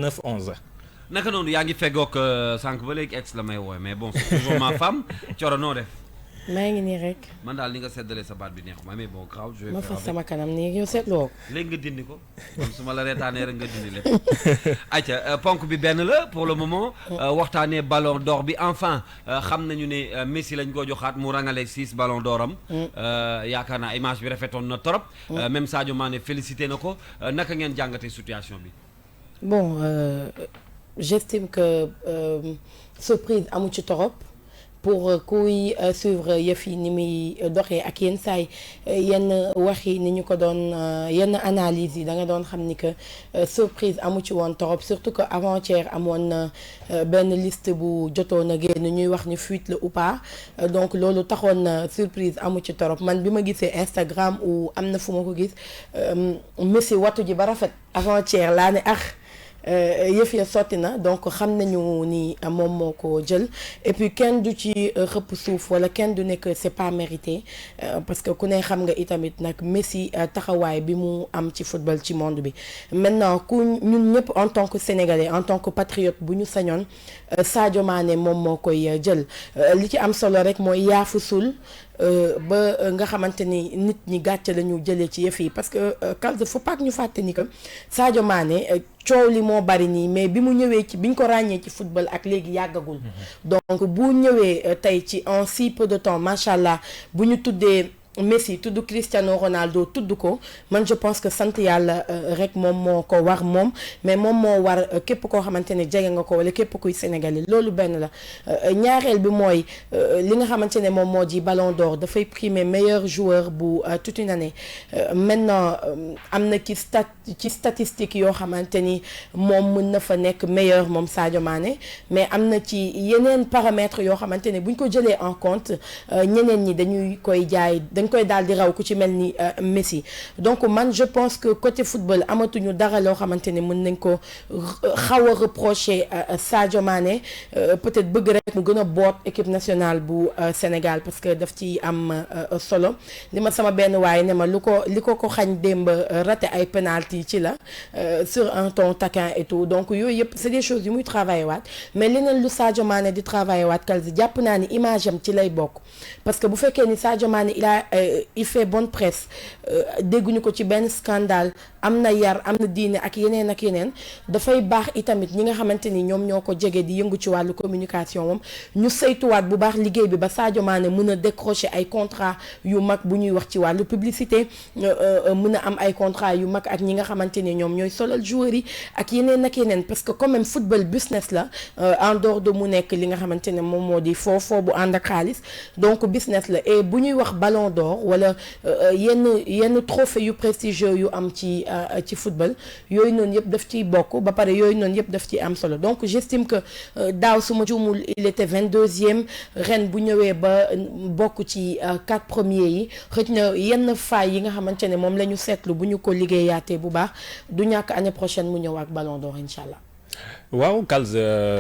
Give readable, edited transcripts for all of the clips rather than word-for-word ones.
9-11. naka noonu yaa ngi feggoog sànq ba léegi ex la may wooy mais bon c'est toujours ma femme Thioro noo def. maa ngi nii rek. man daal li nga seddalee sa baat bi neexu ma mais bon grave je vais ma faire fas sama kanam nii yow seetloo ko. léegi nga dindi ko kon su ma la reetaanee rek nga dindi lépp. ayca ponk bi benn la pour le moment. waxtaanee ballon d'or bi enfin xam nañu ne Messi lañ ko joxaat mu rangale 6 ballon d'or am. yaakaar naa image bi rafetoon na trop. même Sadio Mané félicité na ko naka ngeen jàngatee situation bi. bon j'estime que surprise amu ci torop pour kuy suivre yëf yi ni muy doxee ak yenn saay yenn wax yi ni ñu ko doon yenn analyse yi da nga doon xam ni que surprise amu ci woon torop surtout que avant-hier amoon na benn liste bu jotoon a génn ñuy wax ni fuite la ou pas donc loolu taxoon na surprise amu ci torop man bi ma gisee Instagram ou am na fu ma ko gis Messi wattu ji ba rafet avant-hier laa ne yëf ya sotti na donc xam nañu ni moom moo ko jël et puis kenn du ci xëpp suuf wala kenn du nekk c'est pas mérité parce que ku ne xam nga itamit nag Messi taxawaay bi mu am ci football ci monde bi maintenant ku ñun ñëpp en tant que sénégalais en tant que patriote bu ñu sañoon Sadio Mané moom moo koy jël li ci am solo rek mooy yaafusul ba nga xamante ni nit ñi gàcce la ñu jëlee ci yëf yi parce que Kalz faut pas que ñu fàtte ni que Sadio Mané coow li moo bari nii mais bi mu ñëwee ci bi ñu ko ràññee ci football ak léegi yàggagul. donc bu ñëwee tey ci en si peu de temps macha allah bu ñu tuddee Messi tudd Cristiano Ronaldo tudd ko man je pense que sant yàlla rek moom moo ko war moom mais moom moo war képp koo xamante ne jege nga ko wala képp kuy sénégalais loolu benn la ñaareel bi mooy li nga xamante ne moom moo di Ballon d'Or dafay primer meilleur joueur bu toute une année maintenant am na ci statistique yoo xamante ni moom mën na fa nekk meilleur moom Sadio Mané mais am na ci yeneen paramètres yoo xamante ne bu ñu ko jëlee en compte ñeneen ñi dañuy koy jaay dañ koy daal di raw ku ci mel ni Messi donc man je pense que côté football amatuñu dara loo xamante ne mën nañ ko xaw a reprocher Sadio Mané peut-être bëgg rek mu gën a boot équipe nationale bu Sénégal parce que daf ci am solo li ma sama benn waaye ne ma li ko xañ démb raté ay penalty ci la sur un ton taquin et tout donc yooyu yëpp c'est des choses yu muy travailler waat mais leneen lu Sadio Mané di travailler waat Kalzi jàpp naa ni image am ci lay bokk parce que bu fekkee ni Sadio Mané il fait bonne presse dégguñu ko ci benn scandale am na yar am na diine ak yeneen dafay baax itamit ñi nga xamante ni ñoom ñoo ko jege di yëngu ci wàllu communication moom ñu saytuwaat bu baax liggéey bi ba Sadio Mané mën a décrocher ay contrat yu mag bu ñuy wax ci wàllu publicité mën a am ay contrat yu mag ak ñi nga xamante ni ñoom ñooy solal joueurs yi ak yeneen parce que quand même football business la en dehors de mu nekk li nga xamante ne moom moo di foo bu ànd ak xaalis donc business la et bu ñuy wax Ballon d'Or wala yenn trophée yu prestigieux yu am ci football yooyu noonu yëpp daf ciy bokk ba pare yooyu noonu yëpp daf ciy am solo donc j'estime que daaw su ma juumul il était 22e ren bu ñëwee ba bokk ci 4 premiers yi xëj na yenn failles yi nga xamante ne moom la ñu seetlu bu ñu ko liggéeyaatee bu baax du ñàkk année prochaine mu ñëw ak Ballon d'Or incha allah. waaw Kalz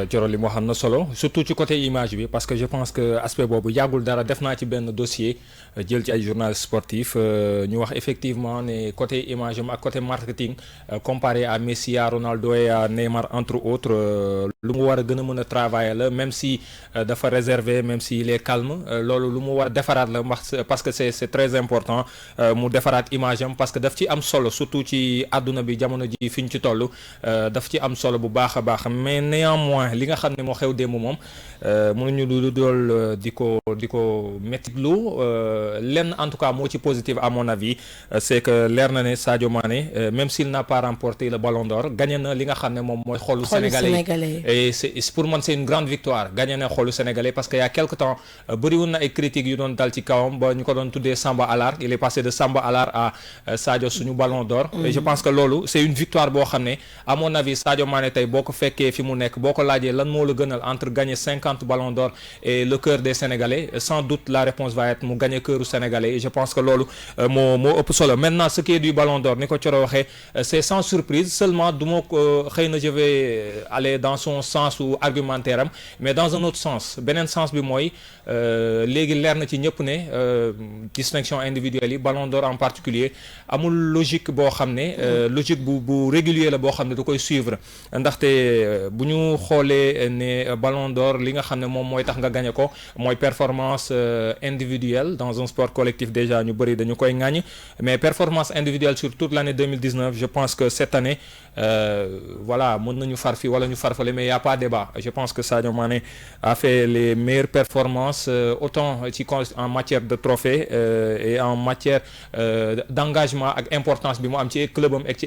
Thioro li moo xam na solo surtout ci côté image bi parce que je pense que aspect boobu yàggul dara def naa ci benn dossier jël ci ay journalistes sportifs ñu wax effectivement ne côté image am ak côté marketing comparé à Messi à Ronaldo et à Neymar entre autres lu mu war a gën a mën a travailler la même si dafa réservé même si il est calme loolu lu mu war a defaraat la parce que c'est très important mu defaraat image am parce que daf ci am solo surtout ci àdduna bi jamono ji fi ñu ci toll daf ci am solo bu baax a baax mais néanmoins li nga xam ne moo xew démb moom mënuñu lu dool di ko mettitlu lenn en tout cas moo ci positif à mon avis c'est que leer na ne Sadio Mané même s'il n'a pas remporté le Ballon d'Or gagné na li nga xam ne moom mooy xolu sénégalais et c'est pour man c'est une grande victoire gagné na xolu sénégalais parce que y a quelque temps bëriwoon na ay critiques yu doon dal ci kawam ba ñu ko doon tuddee Samba Alar il est passé de Samba Alar à Sadio suñu Ballon d'Or et je pense que loolu c'est une victoire boo xam ne à mon avis Sadio Mané tey boo ko fekkee fi mu nekk boo ko laajee lan moo la gënal entre gagner 50 ballons d'or et le cœur des Sénégalais sans doute la réponse va être mu gagner cœuru Sénégalais et je pense que loolu moo ëpp solo maintenant ce qui est du Ballon d'Or ni ko Thioro waxee c'est sans surprise seulement du ma ko xëy na je vais aller dans son sens ou argumentaire am mais dans un autre sens beneen sens bi mooy léegi leer na ci ñëpp ne distinction individuelle yi Ballon d'Or en particulier amul logique boo xam ne logique bu régulier la boo xam ne du koy suivre ndaxte ndaxte bu ñu xoolee ne Ballon d'Or li nga xam ne moom mooy tax nga gagné ko mooy performance individuelle dans un sport collectif déjà ñu bëri dañu koy ŋàññ mais performance individuelle sur toute l'année 2019 je pense que cette année voilà mën nañu far fi wala ñu farfale mais y a pas débat je pense que Sadio Mané a fait les meilleures performances autant en matière de trophée et en matière d'engagement ak importance bi mu am ci clubam ak ci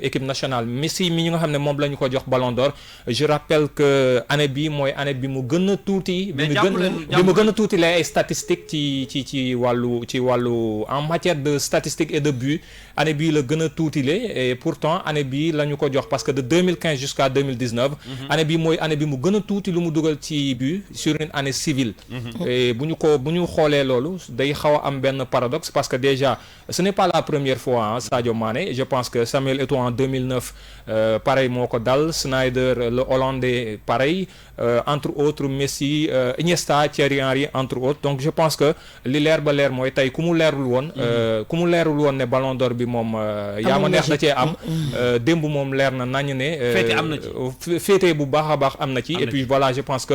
équipe nationale Messi mi nga xam ne moom la ñu ko jox Ballon d'Or je rappelle que année bi mooy année bi mu gën a tuuti bi mu gën a tuuti lay ay statistiques ci wàllu en matière de statistiques et de buts année bii la gën a tuuti le et pourtant année bii la ñu ko jox parce que de 2015 jusqu'à 2019 année bi mooy année bi mu gën a tuuti lu mu dugal ci but sur une année civile et bu ñu xoolee loolu day xaw a am benn paradoxe parce que déjà ce n'est pas la première fois Sadio Mané je pense que Samuel Eto'o en 2009 pareil moo ko dal Sneijder le Hollandais pareil entre autres Messi Iniesta Thierry Henry entre autres donc je pense que li leer ba leer mooy tey ku mu leerul woon ne Ballon d'Or bi moom yaa ma neex da cee am démb moom leer na nañ ne féete bu baax a baax am na ci et puis voilà je pense que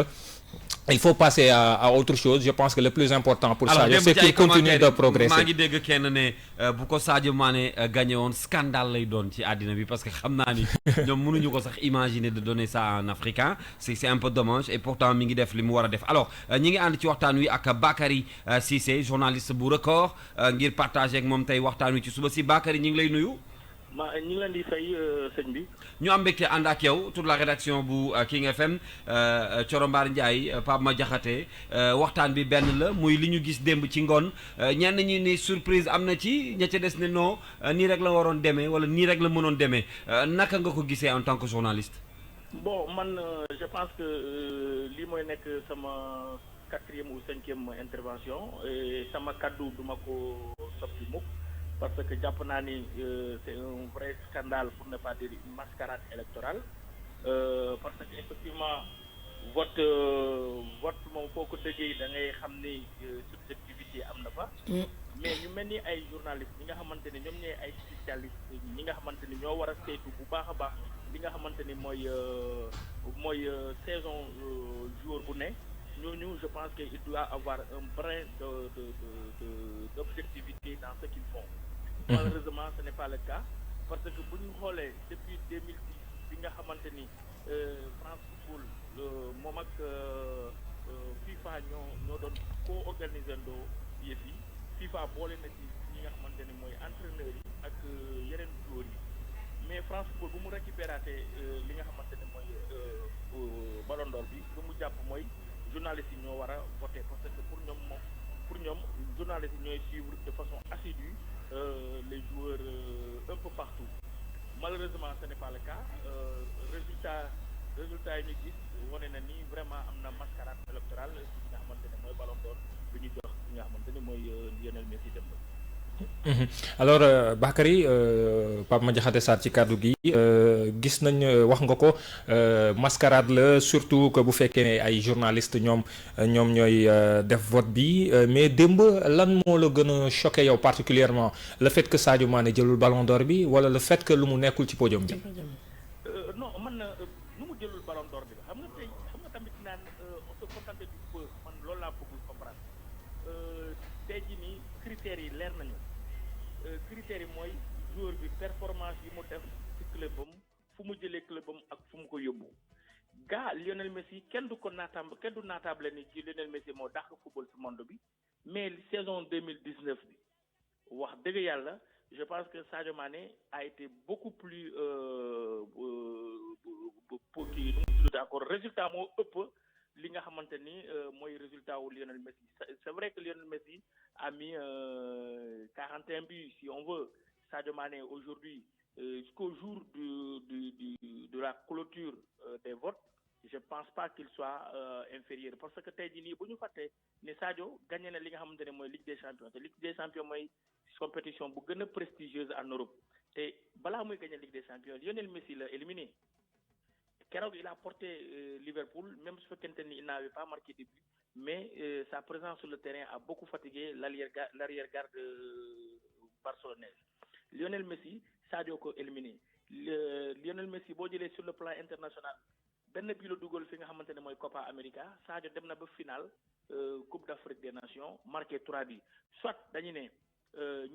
il faut passer à autre chose je pense que le plus important pour Sadio c'est qu'il continue de progresser. maa ngi dégg kenn ne bu ko Sadio Mané gagné woon scandale lay doon ci àddina bi parce que xam naa ni ñoom mënuñu ko sax imaginer de donner ça en africain c'est un peu dommage et pourtant mi ngi def li mu war a def alors ñi ngi ànd ci waxtaan wi ak Bakary Cissé journaliste bu Record ngir partager ak moom tey waxtaan wi ci suba si Bakary ñi ngi lay nuyu. ñu ngi leen di fay sëñ bi. ñu am mbégte ànd ak yow toute la rédaction bu King FM Thioro Mbar Ndiaye Pape Madiakhaté waxtaan bi benn la muy li ñu gis démb ci ngoon ñenn ñi ni surprise am na ci ña ca des ne non nii rek la waroon demee wala nii rek la mënoon demee naka nga ko gisee en tant que journaliste. bon man je pense que lii mooy nekk sama 4e ou 5e intervention et sama kaddu duma ko soppi mukk parce que jàpp naa ni c'est un vrai scandale pour ne pas dire une mascarade électorale parce que effectivement vote moom foo ko déggee da ngay xam ni subjectivité am na fa mais ñu mel ni ay journalistes ñi nga xamante ni ñoom ñooy ay spécialistes ñi nga xamante ni ñoo war a saytu bu baax a baax li nga xamante ni mooy saison joueur bu ne ñooñu je pense que il doit avoir un brin d'objectivité dans ce qu'ils font. Malheureusement ce n'est pas le cas parce que bu ñu xoolee depuis 2010 bi nga xamante ni France Football moom ak FIFA ñoo doon co-organiser ndoo yëf yi FIFA boole na ci ñi nga xamante ni mooy entraîneurs yi ak yeneen joueurs yi mais France Football bu mu récupératé li nga xamante ni mooy Ballon d'Or bi lu mu jàpp mooy journalistes yi ñoo war a voter parce que pour ñoom journalistes yi ñooy suivre de façon assidue les joueurs un peu partout malheureusement ce n'est pas le cas résultat yi ñu gis wane na ni vraiment am na mascarade électorale li nga xamante ne mooy Ballon d'Or bi ñu jox li nga xamante ne mooy Lionel Messi dem na. alors Bakary Pape Madiakhaté Sarr ci kàddu gi gis nañ wax nga ko mascarade la surtout que bu fekkee ne ay journalistes ñoom ñooy def vote bi mais démb lan moo la gën a choqué yow particulièrement le fait que Sadio Mané jëlul Ballon d'Or bi wala le fait que lu mu nekkul ci podium bi. non man nu mu jëlul Ballon d'Or bi xam nga tamit naan on se contente du peu man loolu laa bëggul comprendre tey jii nii critères yi leer nañu. critères yi mooy joueur bi performance yi mu def ci clubam fu mu jëlee clubam ak fu mu ko yóbbu gaa Lionel Messi kenn du naatable ni ci Lionel Messi moo dàq football ci monde bi mais saison 2019 bi wax dëgg yàlla je pense que Sadio Mané a été beaucoup plus kii nu mu tudd encore résultat moo ëpp li nga xamante ni mooy résultat wu Lionel Messi c'est vrai que Lionel Messi a mis 41 buts si on veut Sadio Mané aujourd'hui jusqu'au jour de la clôture des votes je pense pas qu'il soit inférieur parce que tey jii nii bu ñu fàttee ne Sadio gagné na li nga xamante ne mooy Ligue des Champions te Ligue des Champions mooy compétition bu gën a prestigieuse en Europe te balaa muy gagné Ligue des Champions Lionel Messi la éliminé keroog il a porté Liverpool même su fekkente ni il n'avait pas marqué de but mais sa présence sur le terrain a beaucoup fatigué l'arrière-garde barcelonaise Lionel Messi Sadio ko éliminé Lionel Messi boo jëlee sur le plan international benn bii la dugal fi nga xamante ne mooy Copa America Sadio dem na ba final Coupe d'Afrique des Nations marqué 3 buts soit dañu ne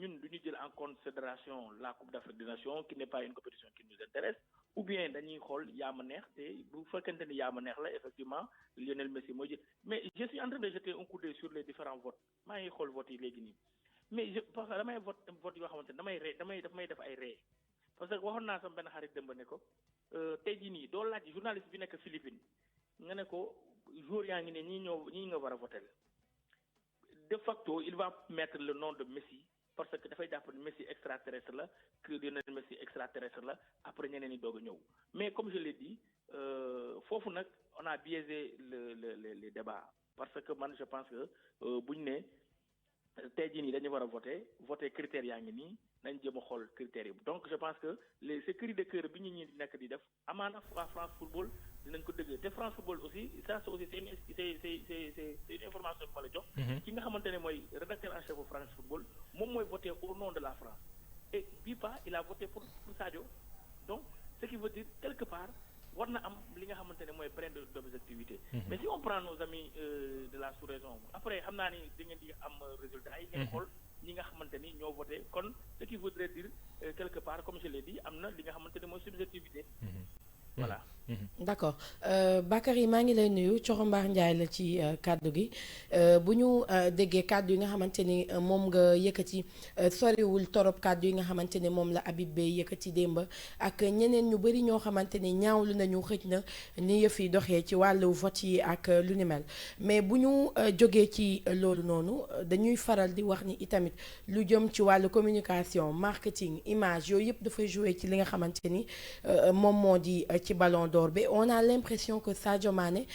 ñun du ñu jël en considération la Coupe d'Afrique des Nations qui n'est pas une compétition qui nous intéresse ou bien dañuy xool yaa ma neex te bu fekkente ni yaa ma neex la effectivement Lionel Messi mooy jël mais je suis en train de jeter un coup d'œil sur les différents votes maa ngi xool votes yi léegi nii mais parce que damay vote yoo xamante ne damay ree daf may def ay ree parce que waxoon naa sama benn xarit dëmb ne ko tey jii nii doo laaj journaliste bi nekk Philippines nga ne ko jour yaa ngi ne ñii nga war a voter de facto il va mettre le nom de Messi parce que dafay jàpp ne Messi extraterrestre la que Lionel Messi extraterrestre la après ñeneen ñi doog a ñëw mais comme je l'ai dit foofu nag on a biaisé les débats parce que man je pense que bu ñu ne tey jii nii dañu war a voter critères yaa ngi nii nañ jëm a xool critères yi donc je pense que ces cris de cœur bi ñu ñi nekk di def amaana waa France Football dinañ ko dëgg te France Football aussi ça c'est aussi c'est une information bi ma la jox ki nga xamante ne mooy rédacteur en chef bu France Football moom mooy voté au nom de la France et bii pas il a voté pour Sadio donc ce qui veut dire quelque part war na am li nga xamante ne mooy brin d'objectivité mais si on prend nos amis de la sous-région après xam naa ni da ngeen di am résultat yi ngeen xool ñi nga xamante ni ñoo voté kon ce qui voudrait dire quelque part comme je l'ai dit am na li nga xamante ne mooy subjectivité voilà d'accord Bakary maa ngi lay nuyu Thioro Mbar Ndiaye la ci kàddu gi bu ñu déggee kàddu yi nga xamante ni moom nga yëkkati soriwul torop kàddu yi nga xamante ne moom la Habib Beye yëkkati démb ak ñeneen ñu bëri ñoo xamante ni ñaawlu nañu xëj na ni yëf yi doxee ci wàllu vote yi ak lu ni mel mais bu ñu jógee ci loolu noonu dañuy faral di wax ni itamit lu jëm ci wàllu communication marketing image yooyu yëpp dafay jouer ci li nga xamante ni moom moo di ci ballon d'or bi on a l'impression que Sadio Mané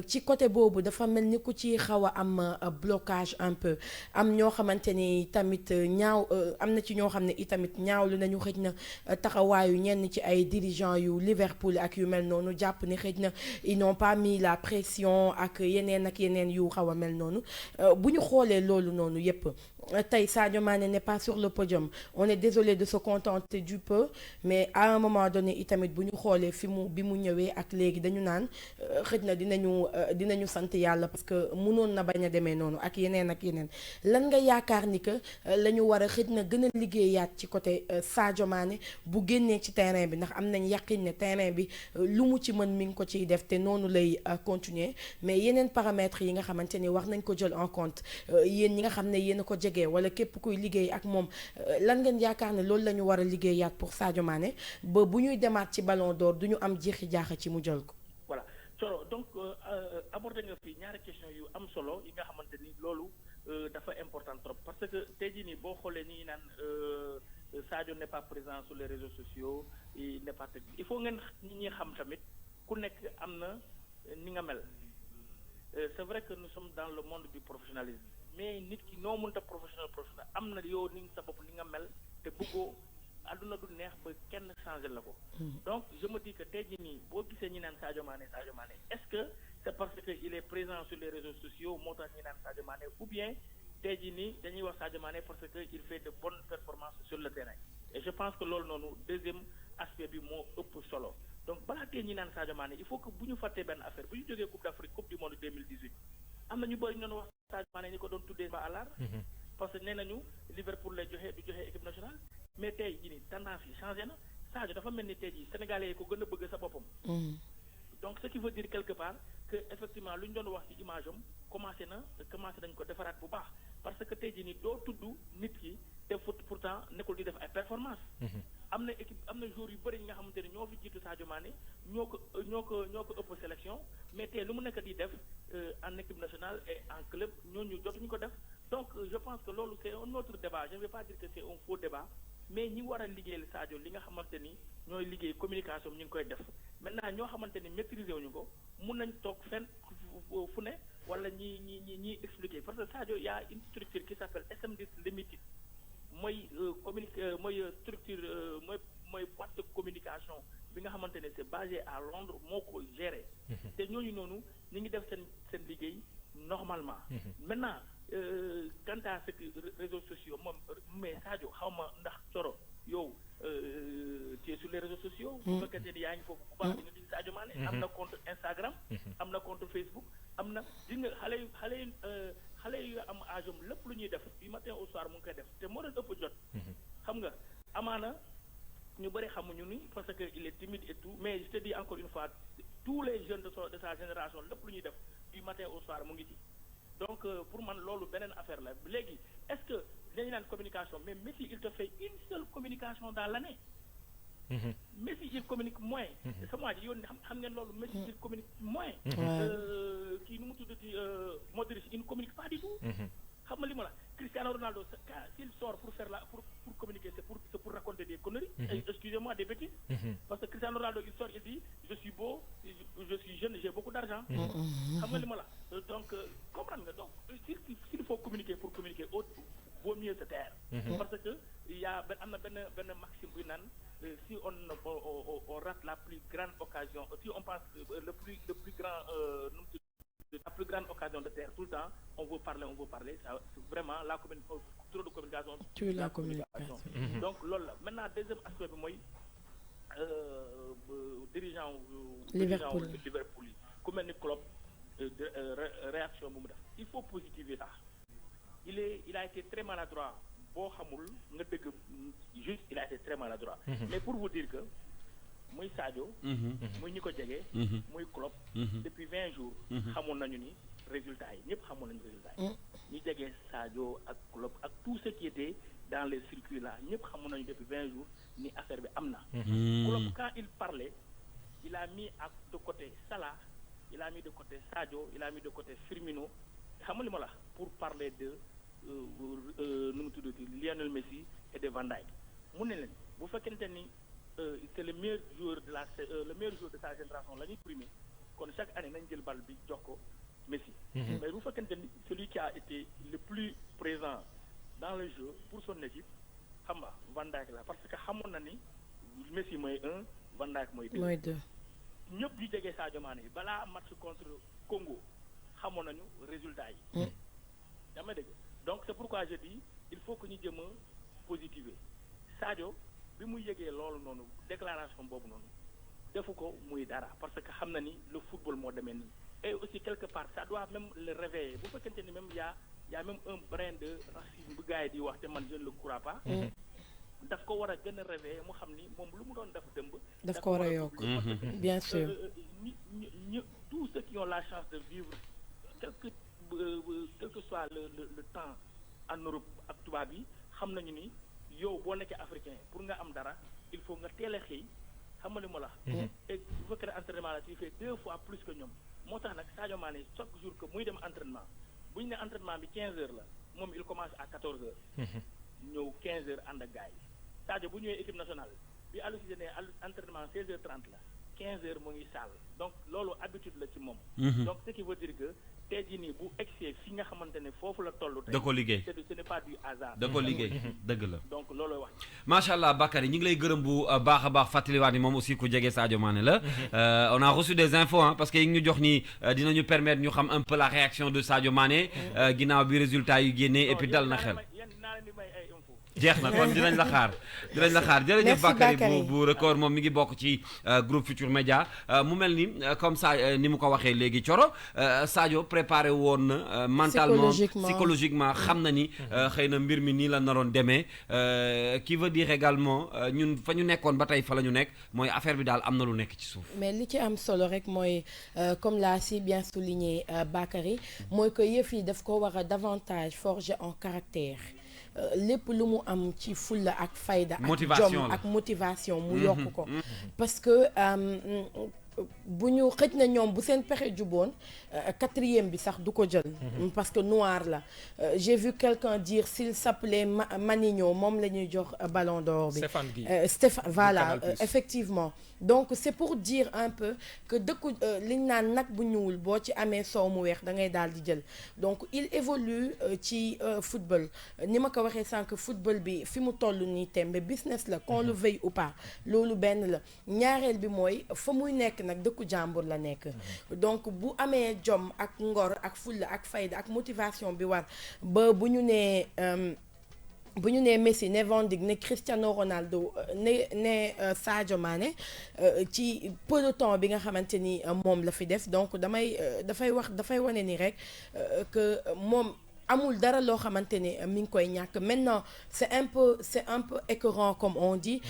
ci côté boobu dafa mel ni ku ci xaw a am blocage un peu am ñoo xamante ni tamit am na ci ñoo xam ne itamit ñaawlu nañu xëj na taxawaayu ñenn ci ay dirigeants yu Liverpool ak yu mel noonu jàpp ni xëj na ils n'ont pas mis la pression ak yeneen yu xaw a mel noonu bu ñu xoolee loolu noonu yépp tey Sadio Mané n'est pas sur le podium on est désolé de se contenter du peu mais à un moment donné itamit bu ñu xoolee bi mu ñëwee ak léegi dañu naan xëj na dinañu sant yàlla parce que mënoon na bañ a demee noonu ak yeneen lan nga yaakaar ni que la ñu war a xëj na gën a liggéeyaat ci côté Sadio Mané bu génnee ci terrain bi ndax am nañ yaqin ne terrain bi lu mu ci mën mi ngi ko ciy def te noonu lay continuer mais yeneen paramètres yi nga xamante ni wax nañ ko jël en compte yéen ñi nga xam ne yéen a ko jege wala képp kuy liggéey ak moom lan ngeen yaakaar ne loolu la ñu war a liggéeyaat pour Sadio Mané ba bu ñuy demaat ci ballon d'or du ñu am jeexi jaaxa ci mu jël ko. voilà Thioro donc abordé nga fi ñaari question yu am solo yi nga xamante ni loolu dafa important trop parce que tey jii nii boo xoolee nii naan Sadio n'est pas présent sur les réseaux sociaux il n'est pas il faut ngeen ñi xam tamit ku nekk am na ni nga mel c'est vrai que nous sommes dans le monde du professionnalisme mais nit ki noo mënta professionnel am na yow ni sa bopp ni nga mel te bëggoo àdduna du neex ba kenn changé la ko donc je me dis que tey jii nii boo gisee ñi naan Sadio Mané est-ce que c'est parce que il est présent sur les réseaux sociaux moo tax ñi naan Sadio Mané ou bien tey jii nii dañuy wax Sadio Mané parce que il fait de bonnes performances sur le terrain et je pense que loolu noonu deuxième aspect bi moo ëpp solo donc balaa tey ñi naan Sadio Mané il faut que bu ñu fàttee benn affaire bu ñu jógee Coupe d'Afrique Coupe du monde 2018 am na ñu bëri ñu doon wax Sadio Mané ñi ko doon tuddee ba àllar parce que nee nañu Liverpool lay joxe du joxe équipe nationale mais tey jii nii tendance yi changé na Sadio dafa mel ni tey jii sénégalais yi ko gën a bëgg sa boppam donc ce qui veut dire quelque part que effectivement lu ñu doon wax ci image am commencé nañ ko defaraat bu baax parce que tey jii nii doo tudd nit ki te pourtant nekkul di def ay performance am na équipe am na joueurs yu bëri yi nga xamante ne ñoo fi jiitu Sadio Mané ñoo ko ëpp sélection mais tey lu mu nekk di def en équipe nationale et en club ñooñu jotuñu ko def donc je pense que loolu c'est un autre débat je ne vais pas dire que c'est un faux débat mais ñi war a liggéeyal Sadio li nga xamante ni ñooy liggéey communication ñu ngi koy def maintenant ñoo xamante ni maîtriser wuñu ko mun nañ toog fenn fu ne wala ñi expliquer parce que Sadio y a une structure qui s'appelle SM10 Limited mooy mooy structure mooy boîte de communication bi nga xamante ne c'est basé à Londres moo ko gérer te ñooñu noonu ñu ngi def seen liggéey normalement maintenant quant à ce réseaux sociaux moom mais Sadio xaw ma ndax Thioro yow tu es sur les réseaux sociaux bu fekkente ni yaa ngi foofu bu baax di nga gis Sadio Mané am na compte Instagram am na compte Facebook am na gis nga xale yu am âge am lépp lu ñuy def du matin au soir mu ngi koy def te moo leen ëpp jot xam nga amaana ñu bëri xamuñu ni parce que il est timide et tout mais je te dis encore une fois tous les jeunes de sa génération lépp lu ñuy def du matin au soir mu ngi ci donc pour man loolu beneen affaire la léegi est-ce que dañu naan communication mais Messi il te fait une seule communication dans l'année Messi il communique moins sama ji yoon xam ngeen loolu Messi il communique moins kii nu mu tuddati Modric il ne communique pas du tout xam nga li ma la Cristiano Ronaldo s'il sort pour faire pour communiquer c'est pour raconter des conneries excusez-moi des bêtises parce que Cristiano Ronaldo il sort il dit je suis beau je suis jeune j'ai beaucoup d'argent xam nga li ma la donc comprendre nga donc s'il faut communiquer pour communiquer vaut mieux se taire parce que il y a am na benn maxime buy naan si on rate la plus grande occasion si on pense le plus grand la plus grande occasion de terre tout le temps on veut parler ça vraiment trop de communication tue la communication donc loolu la maintenant deuxième aspect bi mooy dirigeant Liverpool yi ku mel ni Klopp réaction bu mu def il faut positiver ça il a été très maladroit boo xamul nga dëgg juste il a été très maladroit mais pour vous dire que muy Sadio muy ñi ko jege muy Klopp depuis 20 jours xamoon nañu ni résultats yi ñëpp xamoon nañu résultats yi ñi jege Sadio ak Klopp ak tout ce qui était dans les circuits là ñëpp xamoon nañu depuis 20 jours ni affaire bi am na Klopp quand il parlait il a mis de côté Salah il a mis de côté Sadio il a mis de côté Firmino xam nga li ma la pour parler de nu mu tuddati Lionel Messi et de Van Dijk mu ne leen bu fekkente ni c'est le meilleur joueur de sa génération la ñuy primé kon chaque année nañ jël bal bi jox ko Messi mais bu fekkente ni celui qui a été le plus présent dans le jeu pour son équipe xam nga Van Dijk la parce que xamoon na ni Messi mooy 1 Van Dijk mooy 2 ñëpp di jege Sadio Mané yi balaa match contre Congo xamoon nañu résultat yi yaa ma dégg donc c'est pourquoi je dis il faut que ñu jëm a positiver Sadio bi mu yëgee loolu noonu déclaration boobu noonu defu ko muy dara parce que xam na ni le football moo demee nii et aussi quelque part ça doit même le réveiller bu fekkente ni même y a même un brin de racisme bu gars yi di wax te man je ne le crois pas daf ko war a gën a réveiller mu xam ni moom lu mu doon def dëmb daf ko war a yokk bien sûr ñi tous ceux qui ont la chance de vivre quel que soit le temps en Europe ak tubaab yi xam nañu ni yow boo nekkee africain pour nga am dara il faut nga teel a xëy xam nga li ma la et bu fekkee ne entraînement la tu fais 2 fois plus que ñoom moo tax nag Sadio Mané chaque jour que muy dem entraînement bu ñu ne entraînement bi 15 heures la moom il commence à 14 heures ñëw 15 heures ànd ak gars yi Sadio bu ñëwee équipe nationale bi Aliou Cissé ne entraînement 16h30 la 15 heures mu ngi salle donc loolu habitude la ci moom donc ce qui veut dire que tey jii nii bu egsee fi nga xamante ne foofu la toll tey da ko liggéey ce n'est pas du hasard da ko liggéey dëgg la donc loolooy wax macha allah Bakary ñu ngi lay gërëm bu baax a baax fàttaliwaat ni moom aussi ku jege Sadio Mané la on a reçu des infos parce que yi ñu jox ni dinañu permettre ñu xam un peu la réaction de Sadio Mané ginnaaw bi résultat yu génnee et puis dal na xel jeex na kon dinañ la xaar jërëjëf Bakary bu record moom mi ngi bokk ci groupe Futur Média mu mel ni comme ça ni mu ko waxee léegi Thioro Sadio préparé woon na mentalement psychologiquement xam na ni xëy na mbir mi nii la naroon demee qui veut dire également ñun fa ñu nekkoon ba tey fa la ñu nekk mooy affaire bi daal am na lu nekk ci suuf mais li ci am solo rek mooy comme l'a si bien souligné Bakary mooy que yëf yi daf ko war a davantage forger en caractère lépp lu mu am ci fulla ak fayda ak jom ak motivation mu yokk ko parce que bu ñu xëj na ñoom bu seen pexe juboon 4e bi sax du ko jël parce que noir la j'ai vu quelqu'un dire s'il s'appelait Maninho moom la ñuy jox ballon d'or bi Stéphane voilà effectivement donc c'est pour dire un peu que dëkku liñ naan nag bu ñuul boo ci amee soow mu weex da ngay daal di jël donc il évolue ci football ni ma ko waxee sànq football bi fi mu toll nii tembe business la qu'on le veuille ou pas loolu benn la ñaareel bi mooy fa muy nekk nag dëkku jàmbur la nekk donc bu amee jom ak ngor ak fulla ak fayda ak motivation bi war ba bu ñu nee bu ñu nee Messi ne Van Dijk ne Cristiano Ronaldo ne Sadio Mané ci peloton bi nga xamante ni moom la fi def donc dafay wane ni rek que moom amul dara loo xamante ne mi ngi koy ñàkk maintenant c'est un peu écœurant comme on dit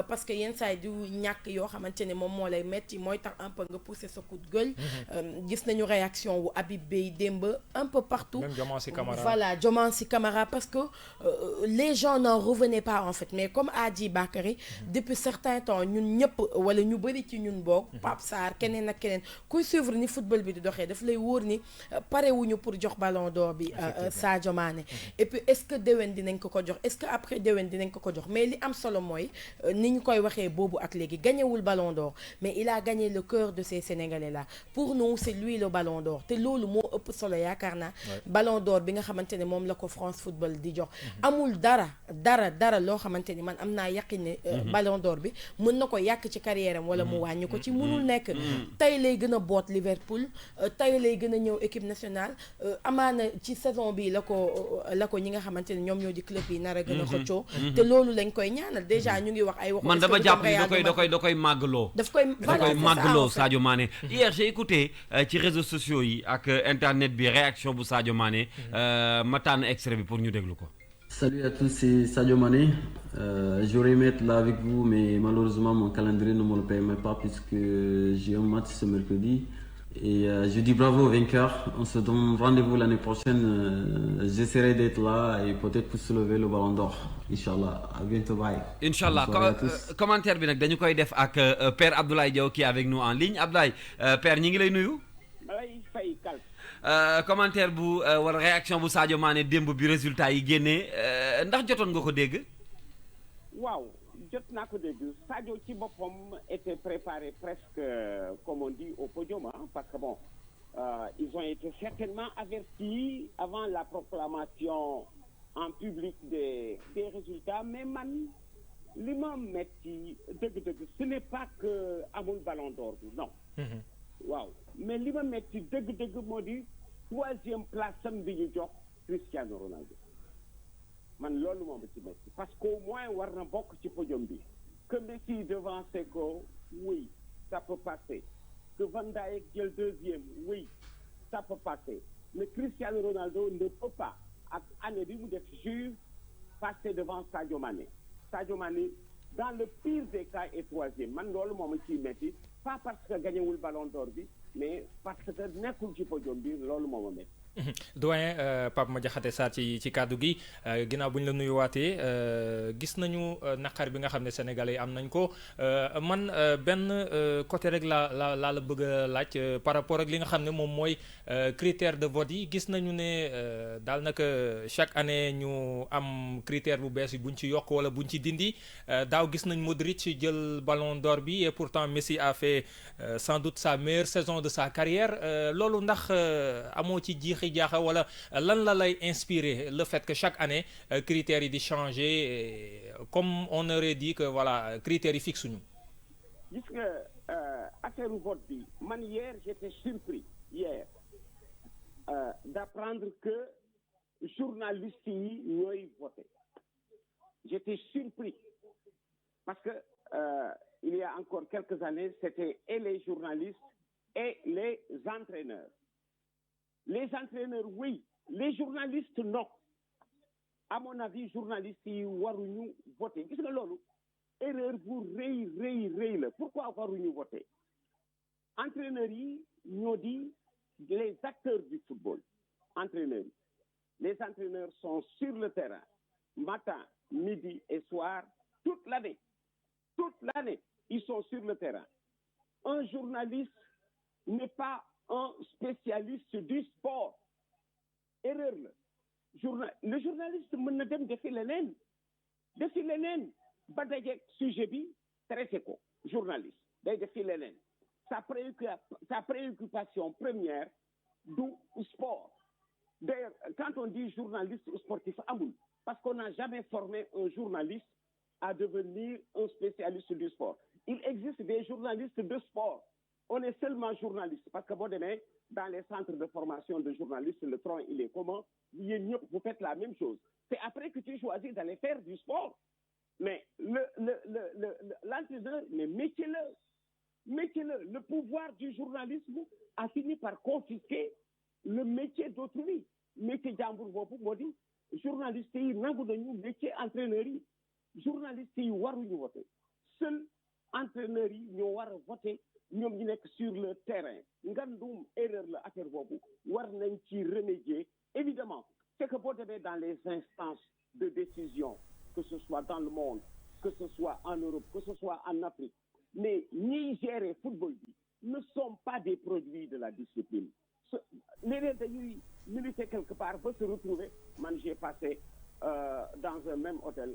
parce que yenn saa yi du ñàkk yoo xamante ne moom moo lay metti mooy tax un peu nga pousser sa coup de gueule gis nañu réaction wu Habib Beye démb un peu partout même Diomansy Kamara voilà Diomansy Kamara parce que les gens n'en revenaient pas en fait mais comme a dit Bakary depuis certain temps ñun ñëpp wala ñu bëri ci ñun boog Pape Sarr keneen ak keneen kuy suivre ni football bi di doxee daf lay wóor ni parewuñu pour jox ballon d'or bi Sadio Mané et puis est-ce que déwén dinañ ko jox est-ce que après déwén dinañ ko jox mais li am solo mooy ni ñu koy waxee boobu ak léegi gañewul ballon d'or mais il a gagné le cœur de ces Sénégalais là pour nous c'est lui le ballon d'or te loolu moo ëpp solo yaakaar naa ballon d'or bi nga xamante ne moom la ko France Football di jox amul dara loo xamante ni man am naa yaqin ne ballon d'or bi mën na ko yàq ci carrière am wala mu wàññi ko ci mënul nekk tey lay gën a boot Liverpool tey lay gën a ñëw équipe nationale amaana ci saison bi la ko ñi nga xamante ne ñoom ñoo di club yi nar a gën a xëccoo te loolu lañ koy ñaanal déjà ñu ngi wax ay waxu man dama jàpp ni da koy màggaloo daf koy màggaloo Sadio Mané hier j'ai écouté ci réseaux sociaux yi ak internet bi réaction bu Sadio Mané ma tànn extrait bi pour ñu déglu ko. Salut à tous, c'est Sadio Mané. J'aurais aimé être là avec vous, mais malheureusement mon calendrier ne me le permet pas puisque j'ai un match ce mercredi. Et je dis bravo aux vainqueurs. On se donne rendez-vous l'année prochaine. J'essaierai d'être là et peut-être pour soulever le ballon d'or. Inch'Allah. À bientôt. Bye. Inch'Allah. Commentaire bi nag dañu koy def ak Père Abdoulaye Diaw qui est avec nous en ligne. Abdoulaye, Père ñi ngi lay nuyu. Commentaire bu wala réaction bu Sadio Mané démb bi résultat yi génnee ndax jotoon nga ko dégg. waaw jot naa ko dégg Sadio ci boppam était préparé presque comme on dit au podium parce que bon ils ont été certainement avertis avant la proclamation en public des résultats mais man li ma metti dëgg-dëgg ce n'est pas que amul ballon d'or bi non. waaw mais li ma metti dëgg-dëgg moo di troisième place am bi ñu jox Cristiano Ronaldo man loolu moom ci metti parce qu'au moins war na bokk ci podium bi que Messi devancé ko oui ça peut passer que Van Dijk jël deuxième oui ça peut passer mais Cristiano Ronaldo ne peut pas ak année bi mu def juste passer devant Sadio Mané dans le pire des cas est troisième man loolu moom ciy metti pas parce que gañewul ballon d'or bi mais parce que nekkul ci podium bi loolu moo ma metti. doyen Pape Madiakhaté Sarr ci kàddu gi ginnaaw bu ñu la nuyuwaatee gis nañu naqar bi nga xam ne sénégalais am nañ ko man benn côté rek laa la bëgg a laaj par rapport ak li nga xam ne moom mooy critère de vote yi gis nañu ne daal naka chaque année ñu am critère bu bees yi buñ ci yokk wala buñ ci dindi daaw gis nañ Modric jël ballon d'or bi et pourtant Messi a fait sans doute sa meilleure saison de sa carrière loolu ndax amoo ci jiixi jaaxa wala lan la lay inspirer le fait que chaque année critères yi di changer comme on aurait dit que voilà critères yi fixe ñu. gis nga affaire vote bi man hier j'étais surpris d'apprendre que journalistes yi ñooy voté j'étais surpris parce que il y a encore quelques années c'était et les journalistes et les entraîneurs. Les entraîneurs, oui. Les journalistes, non. À mon avis, journalistes yi waruñu voter. Gis nga loolu erreur bu rëy la. Pourquoi waruñu voter? Entraîneurs yi ñoo di les acteurs du football. Entraîneurs yi. Les entraîneurs sont sur le terrain matin, midi et soir toute l'année. Toute l'année, ils sont sur le terrain. Un journaliste n'est pas un spécialiste du sport. Erreur la. Le journaliste mën na dem defi leneen ba dajeek sujet bi traité ko journaliste day defi leneen sa préoccupation première du sport. D'ailleurs, quand on dit journaliste sportif amul parce qu'on n'a jamais formé un journaliste à devenir un spécialiste du sport. Il existe des journalistes de sport. On est seulement journaliste parce que boo demee dans les centres de formation de journalistes le tronc il est commun yéen ñëpp vous faites la même chose c'est après que tu choisis d'aller faire du sport. Mais l'entraîneur, mais mettez-le. Le pouvoir du journalisme a fini par confisquer le métier d'autrui. Métier jàmbur boobu moo di journaliste yi nangu nañu métier entraîneur yi journaliste yi waruñu voter seul entraîneur yi ñoo war a voter ñoom ñi nekk sur le terrain ngandum erreur la affaire boobu war nañ ci remédier évidemment c'est que boo demee dans les instances de décision que ce soit dans le monde que ce soit en Europe que ce soit en Afrique mais ñiy gérer football bi ne sont pas des produits de la discipline léeg-léeg dañuy militer quelque part ba se retrouver man j'ai passé dans un même hôtel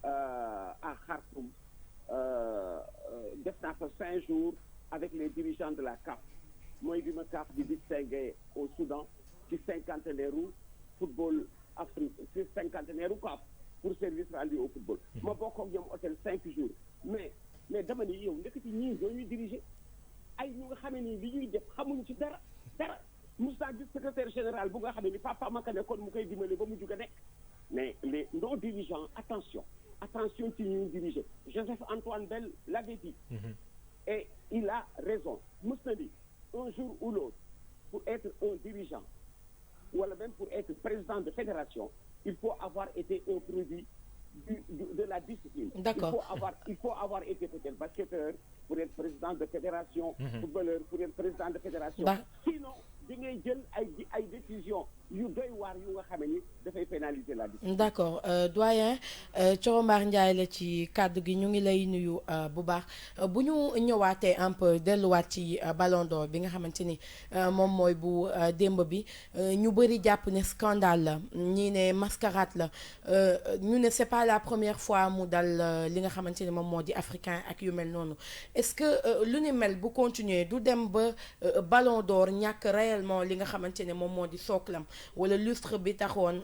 à Khartoum def naa fa 5 jours avec les dirigeants de la CAF mooy bi ma CAF di distingué au Soudan ci cinquantenaire u football Afrique ci cinquantenaire u CAF pour service rendu au football ma bokk ak ñoom hôtel 5 jours mais dama ni yow ndekk ci ñii ñooñuy diriger ay ñu nga xam ne li ñuy def xamuñ ci dara Moussa gis secrétaire général bu nga xam ne ni papa ma ka nekkoon mu koy dimbali ba mu jug a nekk mais les non dirigeants attention ci ñuy diriger Joseph Antoine Bell l'avait dit et il a raison mos na ni un jour ou l'autre pour être un dirigeant wala même pour être président de fédération il faut avoir été un produit de la discipline. D'accord. Il faut avoir été peut-être basketteur pour être président de fédération, footballeur pour être président de fédération. Sinon, di ngay jël ay décisions yu doy waar yu nga xam ni dafay pénaliser la discipline. D'accord doyen Thioro Mbar Ndiaye la ci kàddu gi ñu ngi lay nuyu bu baax bu ñu ñëwaatee un peu delluwaat ci Ballon d'Or bi nga xamante ni moom mooy bu démb bi ñu bëri jàpp ne scandale la ñii ne mascarade la ñu ne c'est pas la première fois mu dal li nga xamante ni moom moo di africain ak yu mel noonu est-ce que lu ni mel bu continuer du dem ba Ballon d'Or ñàkk réellement li nga xamante ne moom moo di sooklam wala lustre bi taxoon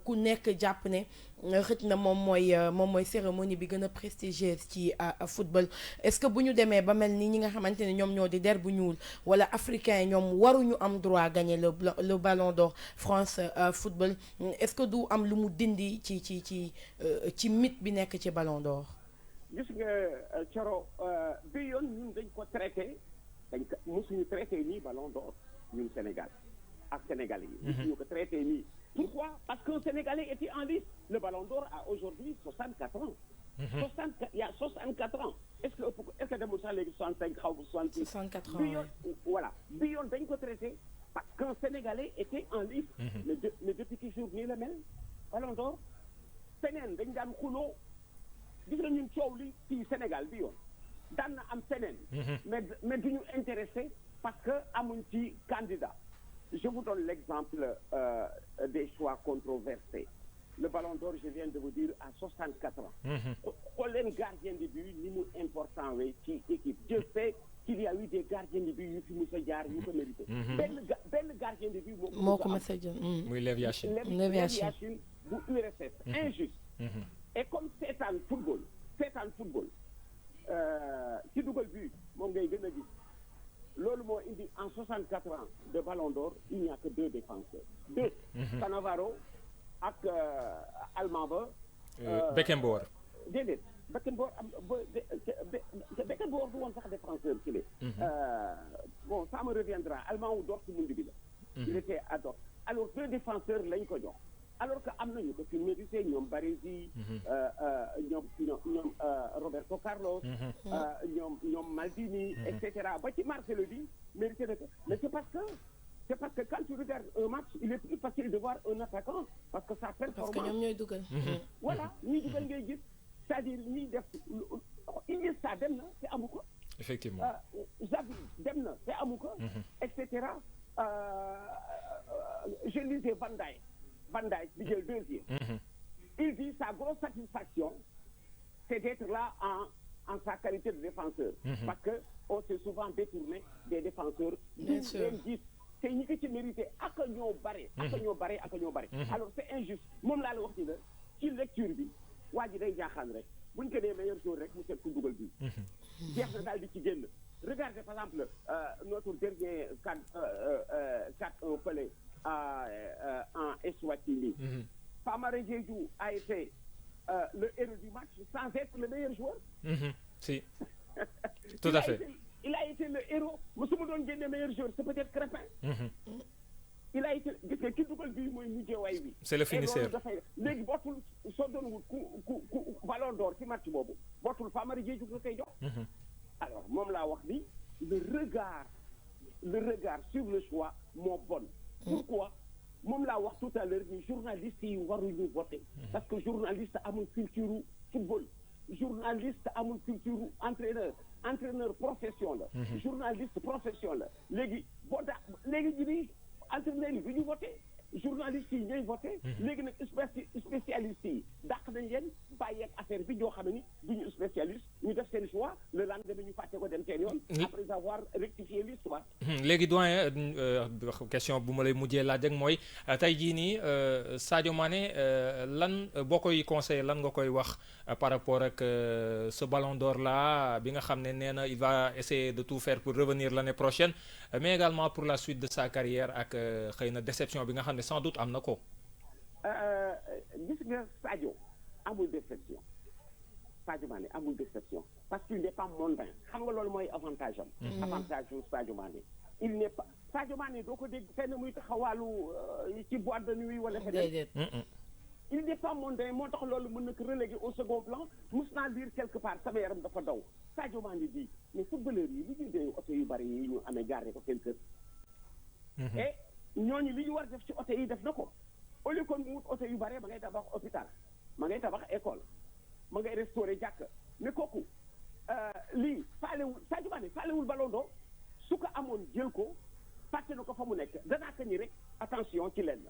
ku nekk jàpp ne xëj na moom mooy cérémonie bi gën a prestigieuse ci football est-ce que bu ñu demee ba mel ni ñi nga xamante ne ñoom ñoo di der bu ñuul wala africain ñoom waruñu am droit gagner le Ballon d'Or France football est-ce que du am lu mu dindi ci mythe bi nekk ci Ballon d'Or. gis nga Thioro bi yoon ñun dañ ko traité mosuñu traité nii Ballon d'Or ñun Sénégal ak Sénégalais yi. mosuñu ko traité nii. Pourquoi? Parce qu'un Sénégalais était en lice. Le Ballon d'Or a aujourd'hui 64 ans. Il y a 64 ans. Est-ce que demul sax léegi 65 xaw ma 66. 64 ans bi yoon voilà bi yoon dañ ko traité parce qu'un Sénégalais était en lice. mais depuis toujours nii la mel. Ballon d'Or feneen dañ daan xuloo gis nga ñun coow li ci Sénégal bi yoon daan na am feneen. mais du ñu intéressé parce que amuñ ci candidat. Je vous donne l'exemple des choix controversés. Le Ballon d'Or, je viens de vous dire, à 64 ans. Xool leen gardien de but ni mu important we ci équipe. Je sais qu'il y a eu des gardiens de but yu fi mës a jaar yu ko mérité. benn gardien de but moo ko mës a jël. muy Lev Yachine. Lev Yachine bu URSS. Injuste. Et comme seetaan football ci dugal but moom ngay gën a gis. loolu moo indi en 64 ans de Ballon d'Or il n'y a que 2 défenseurs. 2 Cannavaro ak allemand ba. Beckenbauer. déedéet Beckenbauer Beckenbauer du woon sax défenseur ci le bon ça me reviendra allemand wu Dortmund bi la. il était à Dortmund alors 2 défenseurs lañ ko jox. alors que am nañu ko fi mérité ñoom Baresi. ñoom Roberto Carlos. ñoom Maldini. et cetera ba ci Marcelo di mérité na ko mais c'est parce que quand tu regardes un match il est plus facile de voir un attaquant parce que sa performance. parce que ñoom ñooy dugal. voilà ñuy dugal ngay gis c'est-à-dire ñuy def Iniesta dem na te amu ko. effectivement Xavi dem na te amu ko. et cetera je lisais Van Dijk di jël 2e. Il dit sa grosse satisfaction c'est d'être là en sa qualité de défenseur. Parce que on s'est souvent détourné des défenseurs. Bien sûr. te ñi ko ci mérité ak ñoo bare. Alors c'est injuste moom laa la wax ci la ci lecture bi waa ji day jaaxaan rek buñ ko nee meilleur joueur rek mu seet ku dugal bi jeex na daal di ci génn. Regardez par exemple notre dernier 4-1 fële en Eswatini. Famara Diédhiou a été le héros du match sans être le meilleur joueur. Si, tout à fait. Il a été le héros. Mosuma doon génne meilleur joueur c'est peut-être Crépin. Il a été gis nga ki dugal bii mooy mujjee way wi. C'est le finisseur. léegi bootul soo doon wut ku ballon d'or ci match boobu bootul Famara Diédhiou nga koy jox. alors moom laa wax ni le regard sur le choix moo bon. pourquoi moom laa wax tout à l'heure ni journalistes yi waruñu voter parce que journaliste amul culture football. journaliste amul culture entraîneur profession la. journaliste profession la léegi boo tax léegi ji ni entraîneur yi du ñu voté journalistes yi ñooy voté. léegi nag spécialistes yi dàq nañ leen bàyyi ak affaire bi ñoo xam ne ni du ñu spécialiste ñu def seen choix le lendemain ñu fàtte ko dem seen yoon. après avoir rectifié l'histoire. léegi doyen question bu ma lay mujjee laaj rek mooy tey jii nii Sadio Mané lan boo koy conseillé lan nga koy wax par rapport ak ce ballon d'or là bi nga xam ne nee na il va essayer de tout faire pour revenir l'année prochaine mais également pour la suite de sa carrière ak xëy na déception bi nga xam ne sans doute am na ko. gis nga Sadio amul déception Sadio Mané amul déception parce qu'il n'est pas mondain xam nga loolu mooy avantage am. avantage yu Sadio Mané il n'est pas Sadio Mané doo ko dégg fenn muy taxawaalu ci boîte de nuit wala feneen. il n'est pas mondain moo tax loolu mën na ko reléguer au second plan mus naa lire quelque part sama yaram dafa daw Sadio Mané bii mais footballeurs yi li ñuy dee oto yu bari yi ñu amee garé ko seen kër. et ñooñu li ñu war def ci oto yi def na ko au lieu kon mu wut oto yu bare ma ngay tabax hôpital ma ngay tabax école ma ngay restaurer jàkk mais kooku lii faalewul Sadio Mané faalewul ballon d'or su ko amoon jël ko fàtte na ko fa mu nekk danaa ko ni rek attention ci leen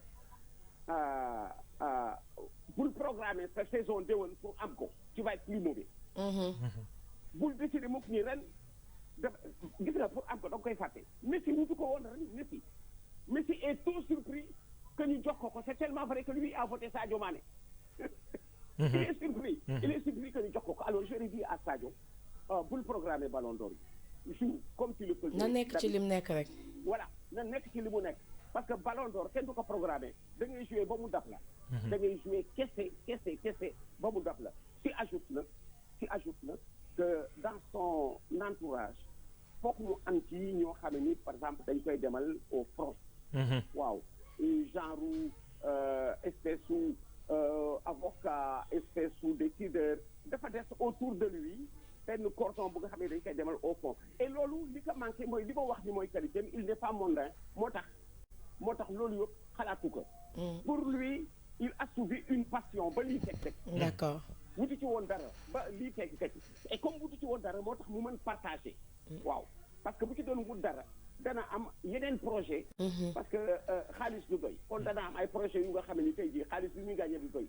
bul programmer sa saison déwén pour am ko tu vas être plus mauvais. bul décider mukk ni ren dafa gis nga pour am ko da nga koy fàtte Messi wutu ko woon ren Messi est tout surpris que ñu jox ko c'est tellement vrai que lui a voté Sadio Mané. il est surpris que ñu jox ko alors je dis à Sadio bul programmer ballon d'or joue comme tu le peux. na nekk ci lim nekk rek. voilà na nekk ci li mu nekk parce que ballon d'or kenn du ko programmer da ngay jouer ba mu daf la. da ngay jouer kese ba mu daf la si ajoute na que dans son entourage foog mu am ci ñoo xam ne ni par exemple dañ koy demal au front. waaw genre espèce su avocat espèce su décideur dafa des autour de lui benn cordon bu nga xam ne dañ koy demal au fond et loolu li ko manqué mooy li ma wax ni mooy qualité il n'est pas mondain moo tax loolu yëpp xalaatu ko. pour lui il assouvit une passion ba lii teg. d'accord. wuti ci woon dara ba lii teg et comme wuti ci woon dara moo tax mu mën partager. waaw parce que bu ci doon wut dara dana am yeneen projet. parce que xaalis du doy kon dana am ay projet yu nga xam ne ni tey jii xaalis bi muy gagné du doy.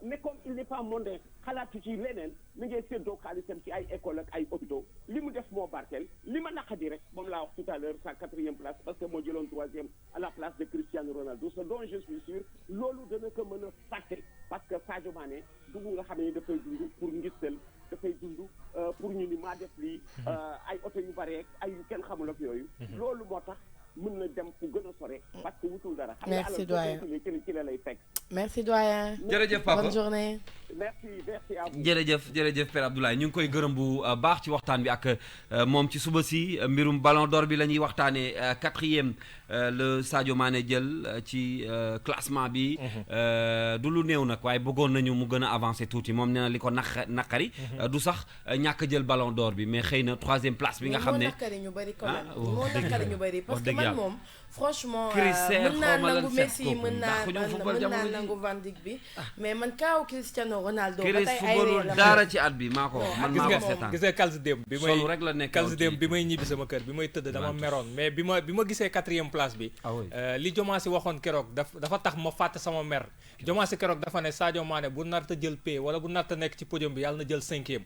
mais comme il n'est pas mondain xalaatu ci leneen mi ngay séddoo xaalisam ci ay école ak ay hôpitaux li mu def moo barkeel li ma naqadi rek moom laa wax tout à l'heure sa 4e place parce que moo jëloon 3e à la place de Cristiano Ronaldo ce dont je suis sûr loolu dana ko mën a fàtte parce que Sadio Mané dugg nga xam ne dafay dund pour ngistal dafay dund pour ñu ni maa def lii ay oto yu bare ay yu kenn xamul ak yooyu loolu moo tax mën na dem fu gën a sore parce que wutul dara. merci doyen ci la lay fekk. merci doyen. jërëjëf papa bonne journée. merci à vous. jërëjëf Père Abdoulaye ñu ngi koy gërëm bu baax ci waxtaan bi ak moom ci suba si mbirum ballon d'or bi la ñuy waxtaanee 4e le Sadio Mané jël ci classement bi. du lu néew nag waaye bëggoon nañu mu gën a avancer tuuti moom nee na li ko naqari. du sax ñàkk jël ballon d'or bi mais xëy na 3e place bi nga xam ne. moo naqari ñu bari quand même moo naqari ñu bari parce que man moom franchement Christian mën naa nangu Messi mën naa nangu Van Dijk bi mais man kaaw Cristiano Ronaldo ba tey ay réer la dara ci at bi maa ko man maa ko seetaan gis nga kalsi démb bi may solo rek la nekk kalsi démb bi may ñibbi sama kër bi may tëdd dama meroon mais bi ma gisee 4e place bi li Diomaye waxoon keroog dafa tax ma fàtte sama mer Diomaye keroog dafa ne Sadio Mané bu narta jël paie wala bu narta nekk ci podium bi yàlla na jël 5e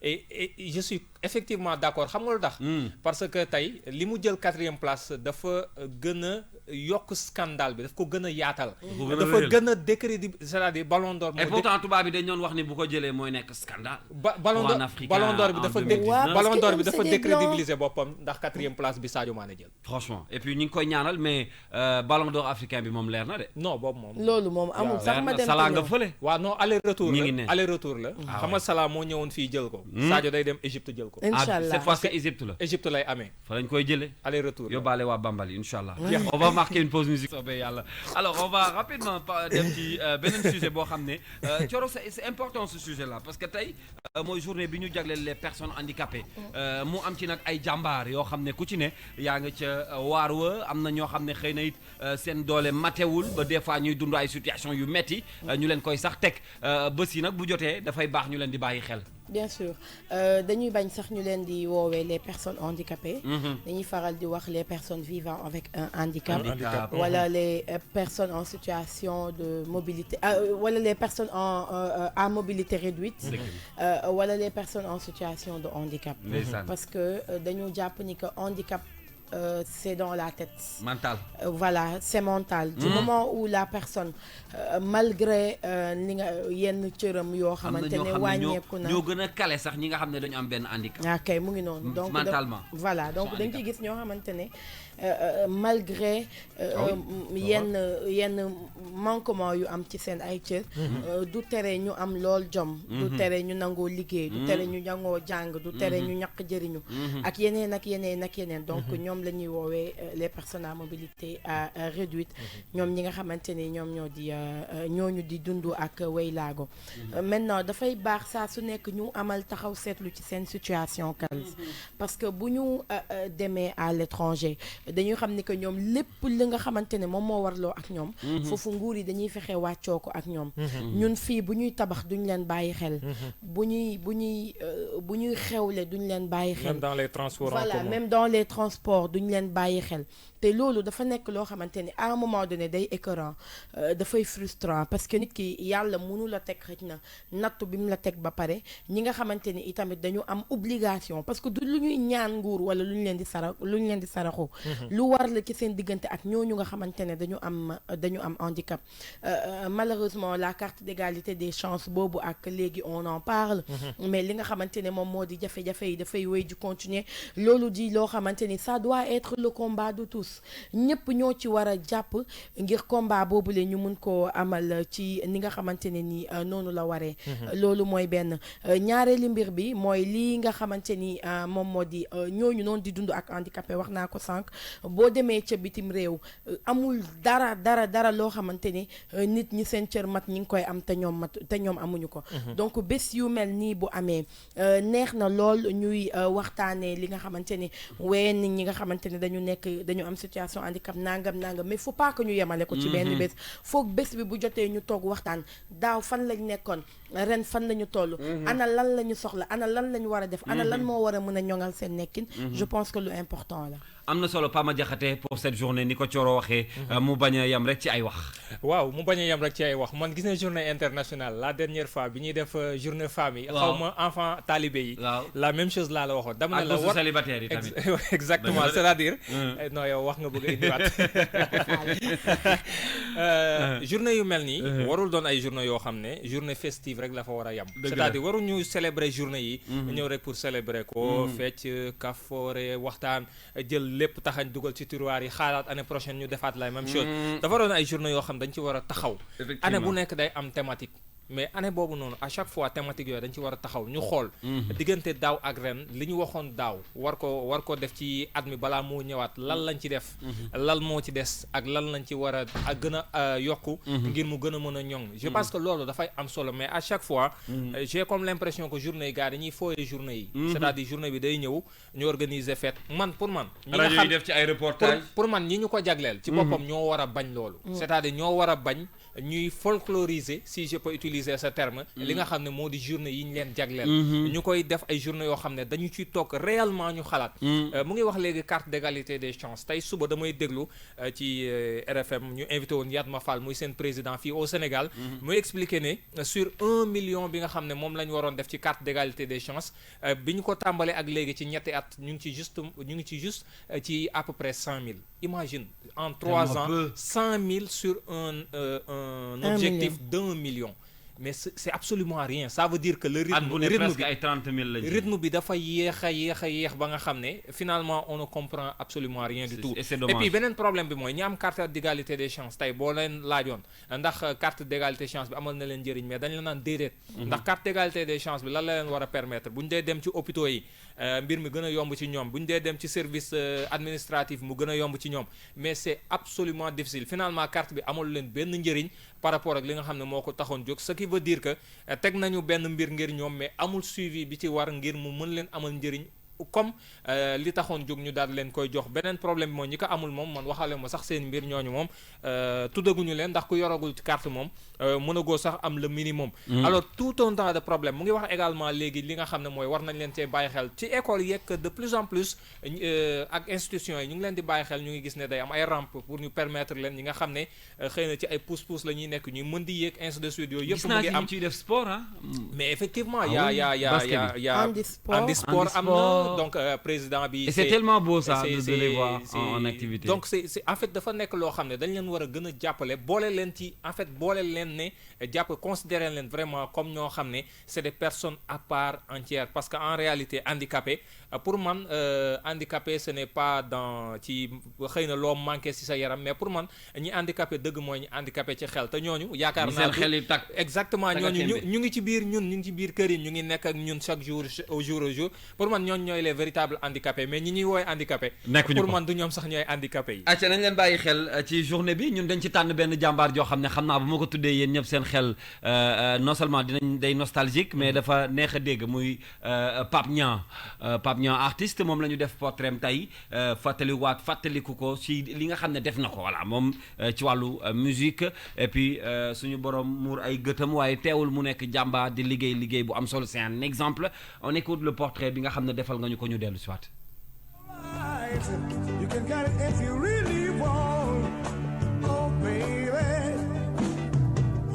et je suis effectivement d'accord xam nga lu tax parce que tey li mu jël 4e place dafa gën a yokk scandale bi daf ko gën a yaatal. gën a dafa wéyal. gën a décrédibiliser c'est-à-dire ballon d'or. et pourtant tubaab bi dañ doon wax ni bu ko jëlee mooy nekk scandale. ballon d'or ballon d'or bi dafa ballon d'or bi dafa c'est des blancs. décrédibiliser boppam ndax 4e place bi Sadio Mané jël. franchement et puis ñu ngi koy ñaanal mais ballon d'or africain bi moom leer na de. non boobu moom. loolu moom amul sax ma dem Salah nga fële. waaw non aller retour ñi ngi la ne. aller retour la. xam nga Salah moo ñëwoon fii jël ko. Sadio day dem Égypte jël ko. Inch'Allah. cette fois-ci Égypte la. Égypte lay amee fa lañ koy jëlee. aller retour la. yóbbaale waa Bambali Inch'Allah. on va marquer une pause musique. soobee yàlla alors on va rapidement dem ci beneen sujet boo xam ne Thioro c'est important ce sujet là parce que tey mooy journée bi ñu jagleel les personnes handicapées mu am ci nag ay jàmbaar yoo xam ne ku ci ne yaa nga ca waar wa am na ñoo xam ne xëy na it seen doole matewul ba des fois ñuy dund ay situation yu metti ñu leen koy sax teg bés yi nag bu jotee dafay baax ñu leen di bàyyi xel. bien sûr dañuy bañ sax ñu leen di woowee les personnes handicapées. dañuy faral di wax les personnes vivant avec un handicap. wala les personnes en situation de mobilité wala les personnes à mobilité réduite. wala les personnes en situation de handicap. parce que dañu jàpp ni que handicap. C'est dans la tête. Mental. Voilà, c'est mental. Du moment où la personne malgré li nga yenn cëram yoo xamante ne wàññeeku na ñoo gën a kale sax ñi nga xam ne dañu am benn handicap. ok mu ngi noonu. donc mentalement. voilà donc dañ ciy gis ñoo xamante ne malgré yenn manquement yu am ci seen ay cër. du tere ñu am lool jom. du tere ñu nangoo liggéey. du tere ñu nangoo jàng. du tere ñu ñàkk jëriñu. ak yeneen ak yeneen ak yeneen. donc ñoom la ñuy woowee les personnes à mobilité réduite ñoom ñi nga xamante ni ñoom ñooñu di dund ak waylaago maintenant dafay baax saa su nekk ñu amal taxaw seetlu ci seen situation Kals parce que bu ñu demee à l'étranger dañuy xam ni que ñoom lépp li nga xamante ne moom moo warloo ak ñoom foofu nguur yi dañuy fexe wàccoo ko ak ñoom ñun fii bu ñuy tabax duñ leen bàyyi xel bu ñuy xewle duñ leen bàyyi xel même dans les transports voilà même dans les transports duñ leen bàyyi xel te loolu dafa nekk loo xamante ni à un moment donné day écœurant dafay frustrant parce que nit ki yàlla mënu la teg xëj na nattu bi mu la teg ba pare ñi nga xamante ni itamit dañu am obligation parce que du lu ñuy ñaan nguur wala lu ñu leen di saraxu lu war la ci seen diggante ak ñooñu nga xamante ne dañu am handicap malheureusement la carte d'égalité des chances boobu ak léegi on en parle mais li nga xamante ne moom moo di jafe-jafe yi dafay wéy di continuer loolu di loo xamante ni ça doit être le combat de tous ñëpp ñoo ci war a jàpp ngir combat boobu le ñu mun koo amal ci ni nga xamante ne ni noonu la waree loolu mooy benn ñaareeli mbir bi mooy lii nga xamante ni moom moo di ñooñu noonu di dund ak handicapé wax naa ko sànq boo demee ca bitim réew amul dara loo xamante ni nit ñi seen cër mat ñi ngi koy am te ñoom amuñu ko donc bés yu mel nii bu amee neex na lool ñuy waxtaanee li nga xamante ni ween nit ñi nga xamante ni dañu am situation handicap nangam mais faut pas que ñu yemale ko ci benn bés foog bés bi bu jotee ñu toog waxtaan daaw fan lañ nekkoon ren fan lañu toll ana lan la ñu soxla ana lan la ñu war a def ana lan moo war a mën a ñoŋal seen nekkin je pense que lu important la am na solo Pama Diakhaté pour cette journée ni ko Thioro waxee mu bañ a yem rek ci ay wax waaw mu bañ a yem rek ci ay wax man gis na journée internationale la dernière fois bi ñuy def journée femme yi xaw ma enfant talibé yi la même chose laa la waxoon dama ne la war célibataire yi tamit exactement c'est-à-dire non yow wax nga bëgg a indiwaat journée yu mel nii warul doon ay journée yoo xam ne journée festive rek la fa war a yem c'est-à-dire warul ñu célébrer journée yi ñëw rek pour célébrer ko fecc kafoore waxtaan jël lépp taxañ dugal ci tiroir yi xaalaat année prochaine ñu defaat la même chose dafa doon ay journée yoo xam dañ ci war a taxaw année bu nekk day am thématique mais année boobu noonu à chaque fois thématique yooyu dañ ci war a taxaw ñu xool diggante daaw ak ren li ñu waxoon daaw war ko def ci at mi balaa moo ñëwaat lan lañ ci def lan moo ci des ak lan lañ ci war a gën a yokku ngir mu gën a mën a ñoŋ je pense que loolu dafay am solo mais à chaque fois j'ai comme l'impression que journée yi gars dañuy fooyee journée yi c'est-à-dire journée bi day ñëw ñu organiser fête pour man rajo yi def ci ay reportage pour man ñi ñu ko jagleel ci boppam ñoo war a bañ loolu c'est-à-dire ñoo war a bañ ñuy folkloriser si je peux utiliser utiliser ce terme li nga xam ne moo di journée yi ñu leen jagleel ñu koy def ay journée yoo xam ne dañu ciy toog réellement ñu xalaat mu ngi wax léegi carte d'égalité des chances tey suba damay déglu ci RFM ñu invité woon Yatma Fall muy seen président fii au Sénégal muy expliquer ne sur 1 million bi nga xam ne moom la ñu waroon def ci carte d'égalité des chances bi ñu ko tàmbalee ak léegi ci ñetti at ñu ngi ci juste ci à peu près 100 000 imagine en 3 ans 100 000 sur un objectif d'1 million mais c'est absolument rien ça veut dire que le rythme bi dafa yéex ba nga xam ne finalement on ne comprend absolument rien du tout et puis beneen problème bi mooy ñi am carte d'égalité des chances tey boo leen laajoon ndax carte d'égalité des chances bi amal na leen njëriñ mais dañ la naan déedéet ndax carte d'égalité des chances bi lan la leen war a permettre bu ñu dee dem ci hôpitaux yi mbir mi gën a yomb ci ñoom bu ñu dee dem ci service administratif mu gën a yomb ci ñoom mais c'est absolument difficile finalement carte bi amul leen benn njëriñ par rapport ak li nga xam ne moo ko taxoon jóg ce qui veut dire que teg nañu benn mbir ngir ñoom mais amul suivi bi ci war ngir mu mën leen amal njëriñ comme li taxoon jóg ñu daal leen koy jox beneen problème bi mooy ñi ko amul moom man waxale ma sax seen mbir ñooñu moom tuddaguñu leen ndax ku yoragul ci carte moom mënagoo sax am le minimum alors tout un tas de problème mu ngi wax également léegi li nga xam ne mooy war nañ leen cee bàyyi xel ci école yeeg de plus en plus ak institutions yi ñu ngi leen di bàyyi xel ñu ngi gis ne day am ay rampe pour ñu permettre leen ñi nga xam ne xëy na ci ay pousse-pousse la ñuy nekk ñuy mën di yéeg ainsi de suite yooyu yëpp mu ngi am ciy def sport mais effectivement y a handisport am na donc président bi c'est tellement beau ça de les voir en activité donc c'est en fait dafa nekk loo xam ne dañ leen war a gën a jàppale boole leen ci en fait boole leen ne considérer leen vraiment comme ñoo xam ne c'est des personnes à part entière parce que en réalité handicapé pour man handicapé ce n'est pas dans ci xëy na loo manqué ci sa yaram mais pour man ñi handicapé dëgg mooy ñi handicapé ci xel te ñooñu yaakaar naa exactement ñooñu ñu ngi ci biir ñu ngi ci biir kër yi ñu ngi nekk ak ñun chaque jour au jour pour man ñooñu ñooy les véritables handicapés mais ñi ñuy woowee handicapé pour man du ñoom sax ñooy handicapé yi acca nañ leen bàyyi xel ci journée bi ñun dañ ci tànn benn jàmbaar joo xam ne xam naa bu ma ko tuddee yéen ñëpp seen xel non seulement day nostalgique mais dafa neex a dégg muy Pape Niang artiste moom la ñu def portrait tey fàttaliku ko ci li nga xam ne def na ko voilà moom ci wàllu musique et puis suñu borom muur ay gëtam waaye teewul mu nekk jàmbaar di liggéey bu am solo c'est un exemple on écoute le portrait bi nga xam ne defal nga ñu ko ñu dellu si waat. You can get it if you really want. Oh baby.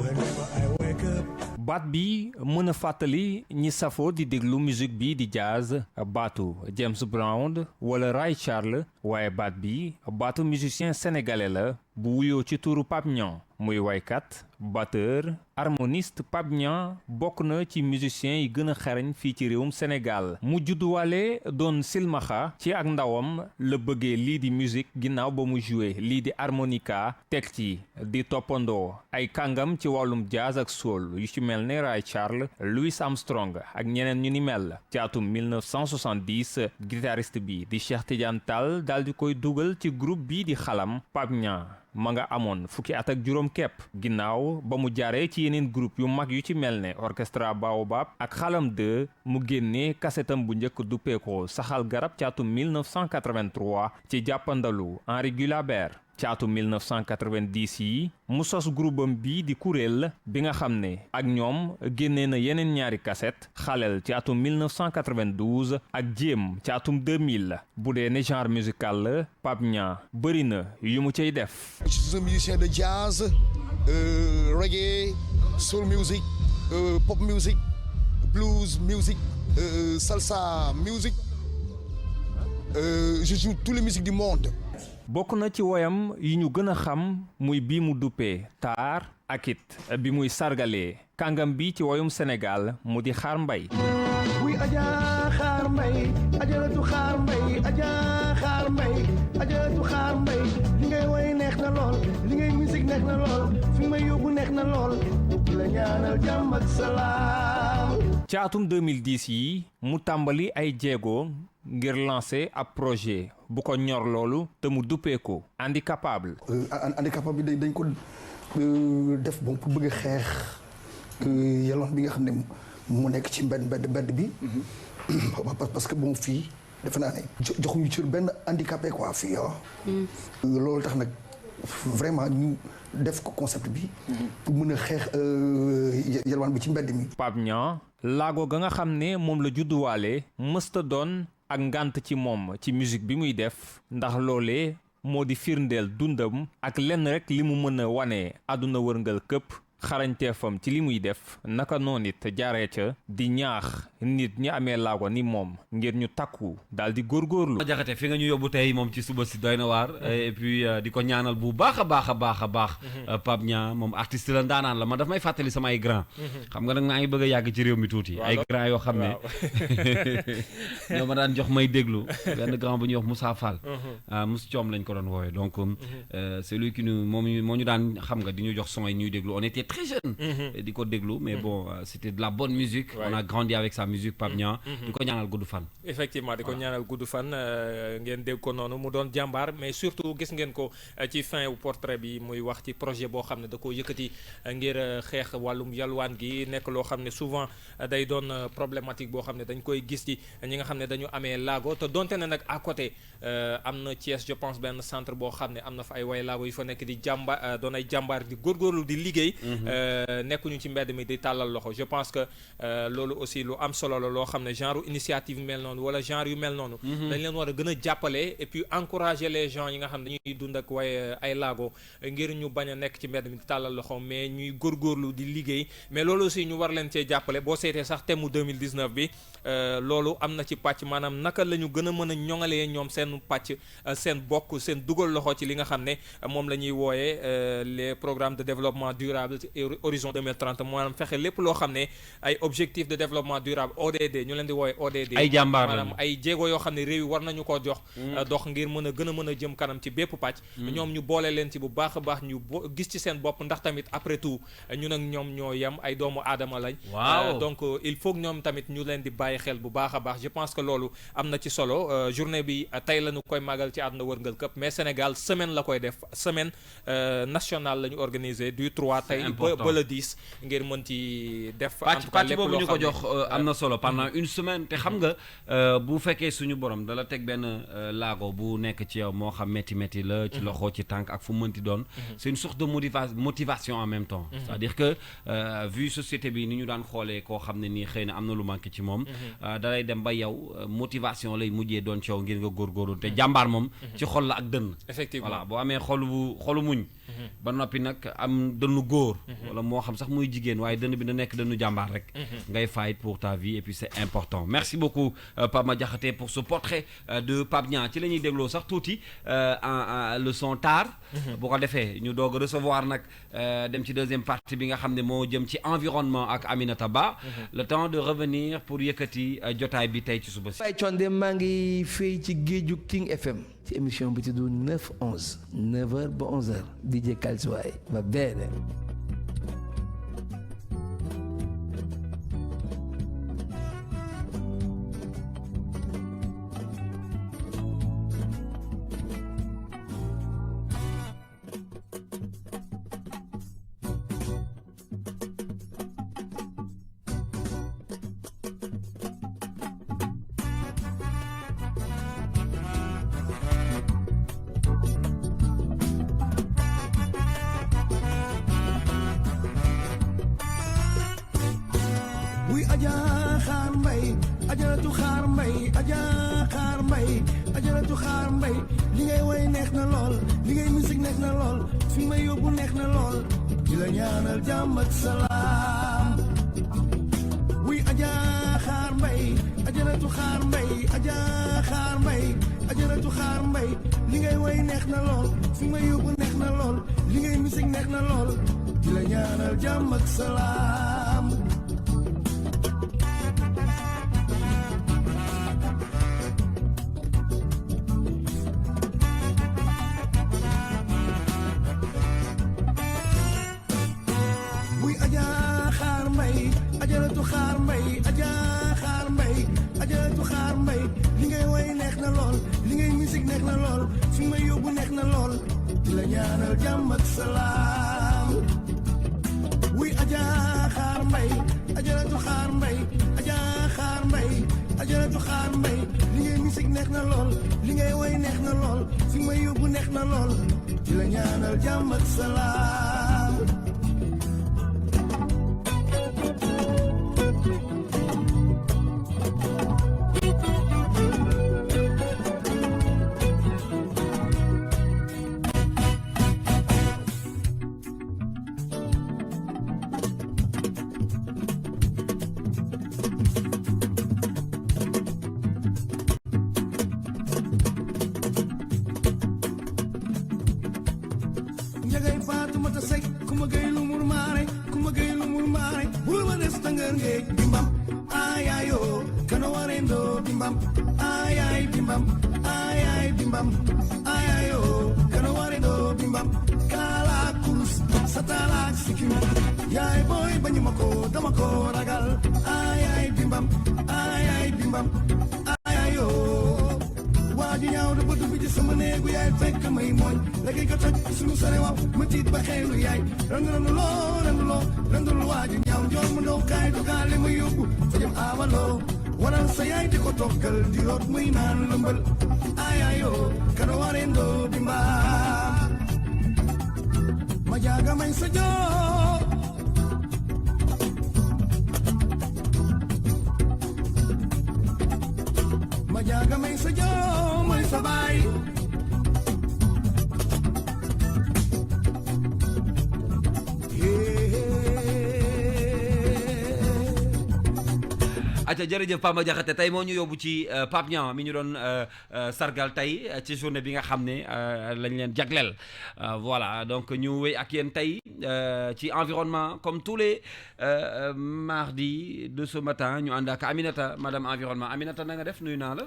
Whenever I wake up. baat bi mën a fàttali ñi safoo di déglu musique bi di jazz baatu James Brown wala Ray Charles waaye baat bi baatu musicien sénégalais la bu wuyoo ci turu Pape Niang muy waykat batteur harmoniste Pape Niang bokk na ci musiciens yi gën a xarañ fii ci réewum Sénégal mu judduwaale doon silmaxa ci ak ndawam la bëggee lii di musique ginnaaw ba mu joué lii di harmonica teg ci di toppandoo ay kàngam ci wàllum jazz ak soul yu ci mel ne Ray Charles Louis Armstrong ak ñeneen ñu ni mel ci atum 1970 guitariste bi di Cheikh Tidiane Tall daal di koy dugal ci groupe bi di xalam Pape Niang ma nga amoon fukki at ak juróom kepp ginnaaw ba mu jaaree ci yeneen groupe yu mag yu ci mel ne orchestra Baobab ak xalam 2 mu génnee kasetam bu njëkk duppee ko saxal garab ci atum 1983 ci jàppandalu Henri Gulabert ci atum 1990 yi mu sos groupam bii di kuréel bi nga xam ne ak ñoom génnee na yeneen ñaari kaset xaleel ci atum 1992 ak jéem ci atum 2000 bu dee ne genre musical la Pape Niang bëri na yu mu cay def. Je suis un musicien de jazz, reggae, soul music, pop music, blues music, salsa music. Je joue toutes les musiques du monde. bokk na ci woyam yi ñu gën a xam muy bii mu duppee taar ak it bi muy sargalee kàngam bi ci woyum Sénégal mu di Xaar Mbay. wuy Adja Xaar Mbay ajaratu Xaar Mbay Adja Xaar Mbay ajaratu Xaar Mbay li ngay woy neex na lool li ngay musique neex na lool fi may yóbbu neex na lool la ñaanal jàmm ak salaam. ci atum 2010 yi mu tàmbali ay jéego ngir lancer ab projet bu ko ñor loolu te mu duppee ko handicapable. handicapable bi dañ ko def bon pour bëgg a xeex yaloon bi nga xam ne mu nekk ci mbedd bi. parce que bon fii defe naa ne joxuñu cër benn handicapé quoi fii loolu tax nag vraiment ñu def ko concept bi pour mën a xeex yalwaan bi ci mbedd mi. Pape Niang laago ga nga xam ne moom la judduwaale mësta doon ak ngànt ci moom ci musique bi muy def ndax loolee moo di firndeel dundam ak lenn rek li mu mën a wane àdduna wërngal këpp xarañteefam ci li muy def naka noonu it jaaree ca di ñaax nit ñi amee laago ni moom ngir ñu takku daal di góorgóorlu. ma jaxate fi nga ñu yóbbu tey moom ci suba si doy na waar et puis di ko ñaanal bu baax a baax a baax a baax Pape Niang moom artiste la ndaanaan la man daf may fàttali sama ay grand xam nga nag maa ngi bëgg a yàgg ci réew mi tuuti ay grand yoo xam ne ñoo ma daan jox may déglu benn grand bu ñuy wax Moussa Fall Moussa Thiom lañ ko doon woowee donc c'est lui qui nous moo ñu daan xam nga di ñu jox son yi ñuy déglu on était très jeune di ko déglu mais bon c'était de la bonne musique on a grandi avec sa musique Pape Niang di ko ñaanal gudd fan effectivement di ko ñaanal gudd fan ngeen dégg ko noonu mu doon jàmbaar mais surtout gis ngeen ko ci fin wu portrait bi muy wax ci projet boo xam ne da ko yëkkati ngir xeex wàllum yalwaan gi nekk loo xam ne souvent day doon problématique boo xam ne dañ koy gis ci ñi nga xam ne dañu amee laago te donte ne nag à côté am na Thiès je pense benn centre boo xam ne am na fa ay way laago yu fa nekk di jàmbaar doon ay jàmbaar di góorgóorlu di liggéey nekkuñu ci mbedd mi di tàllal loxo je pense que loolu aussi lu am solo la loo xam ne genre initiative mel noonu wala genre yu mel noonu dañ leen war a gën a jàppale et puis encourager les gens yi nga xam ne dañuy dund ak way ay laago ngir ñu bañ a nekk ci mbedd mi di tàllal loxo mais ñuy góorgóorlu di liggéey mais loolu aussi ñu war leen cee jàppale boo seetee sax thème mu 2019 bi loolu am na ci pàcc maanaam naka la ñu gën a mën a ñoŋalee ñoom seen pàcc seen bokk seen dugal loxo ci li nga xam ne moom la ñuy wooyee les programmes de développement durable horizon 2030 maanaam fexe lépp loo xam ne ay objectifs de développement durable ODD ñu leen di wooye ODD ay jàmbaar maanaam ay jéego yoo xam ne réew yi war nañu koo jox dox ngir mën a gën a jëm kanam ci bépp pàcc ñoom ñu boole leen ci bu baax a baax ñu gis ci seen bopp ndax tamit après tout ñun ak ñoom ñoo yem ay doomu aadama lañ donc il faut que ñoom tamit ñu leen di bàyyi xel bu baax a baax je pense que loolu am na ci solo journée bi tey la ñu koy màggal ci àdduna wërngal këpp mais Sénégal semaine la koy def semaine nationale la ñu organisé du 3 tey ba le 10 ngir mën ci def pàcc boobu ñu ko jox am na solo pendant une semaine te xam nga bu fekkee suñu borom dala teg benn laago bu nekk ci yow moo xam métti la ci loxo ci tànk ak fu mënti doon c'est une source de motivation en même temps c'est-à-dire que vu société bi ni ñu daan xoolee koo xam ne nii xëy na am na lu manqué ci moom dalay dem ba yow motivation lay mujjee doon ci yow ngir nga góorgóorlu te jàmbaar moom ci xol la ak dënn effectivement voilà boo amee xolu muñ ba noppi nag am dënnu góor wala moo xam sax muy jigéen waaye dënn bi na nekk dënnu jàmbaar rek ngay fight pour ta vie et puis c'est important merci beaucoup Pape Madiakhaté pour ce portrait de Pape Niang ci la ñuy dégloo sax tuuti le son tard bu ko defee ñu doog recevoir nag dem ci deuxième partie bi nga xam ne moo jëm ci environnement ak Aminata Ba le temps de revenir pour yëkkati jotaay bi tey ci suba si Baye Condé maa ngi fay ci géeju King FM ci émission bi tudd 9-11 9h ba 11h DJ Kalsuwaay va bene. ajaratu xaar mbay li ngay woy neex na lool li ngay musique neex na lool fi may yóbbu neex na lool di la ñaanal jàmm ak salaam wuy aja xaar mbay ajaratu xaar mbay aja xaar mbay ajaratu xaar mbay li ngay woy neex na lool fi may yóbbu neex na lool li ngay musique neex na lool di la ñaanal jàmm ak salaam ajaratu xaar mbay aja xaar mbay ajaratu xaar mbay li ngay woy neex na lool li ngay musique neex na lool fi may yóbbu neex na lool di la ñaanal jàmm ak salaam wuy aja xaar mbay ajaratu xaar mbay aja xaar mbay ajaratu xaar mbay li ngay musique neex na lool li ngay woy neex na lool fi may yóbbu neex na lool di la la ñaanal jàmm ak salaam. Njagay Faatumata Sekk kuma gay lumur maare kuma gay lumur maare bul ma des tangar ngeej bimbam ayayo kana warendo bimbam ayay bimbam ayay bimbam ayayo kana warendo bimbam kala kurus satala sikim yaay boy bañu ma ko dama ko ragal ayay bimbam ayayo waaju ñaaw da bëgg bi ci sama néegu yaay fekk may mooñ léegi ka toj suñu sare waaw ma tiit ba xeelu yaay randuloo waaju ñaaw njool mu ndaw kaay dogaale ma yóbbu fa jëm aawaloo waral sa yaay di ko toggal di root muy naan lëmbal ayayo kana warendoo dimba ma jaaga may sa joo ma jaaga may sa joo mooy sa baay acca jërëjëf Pamba Diakhaté tey moo ñu yóbbu ci Pape Niang mi ñu doon sargal tey ci journée bi nga xam ne lañ leen jagleel voilà donc ñu wéy ak yéen tey ci environnement comme tous les mardis de ce matin ñu ànd ak Aminata madame environnement Aminata na nga def nuyu naa la.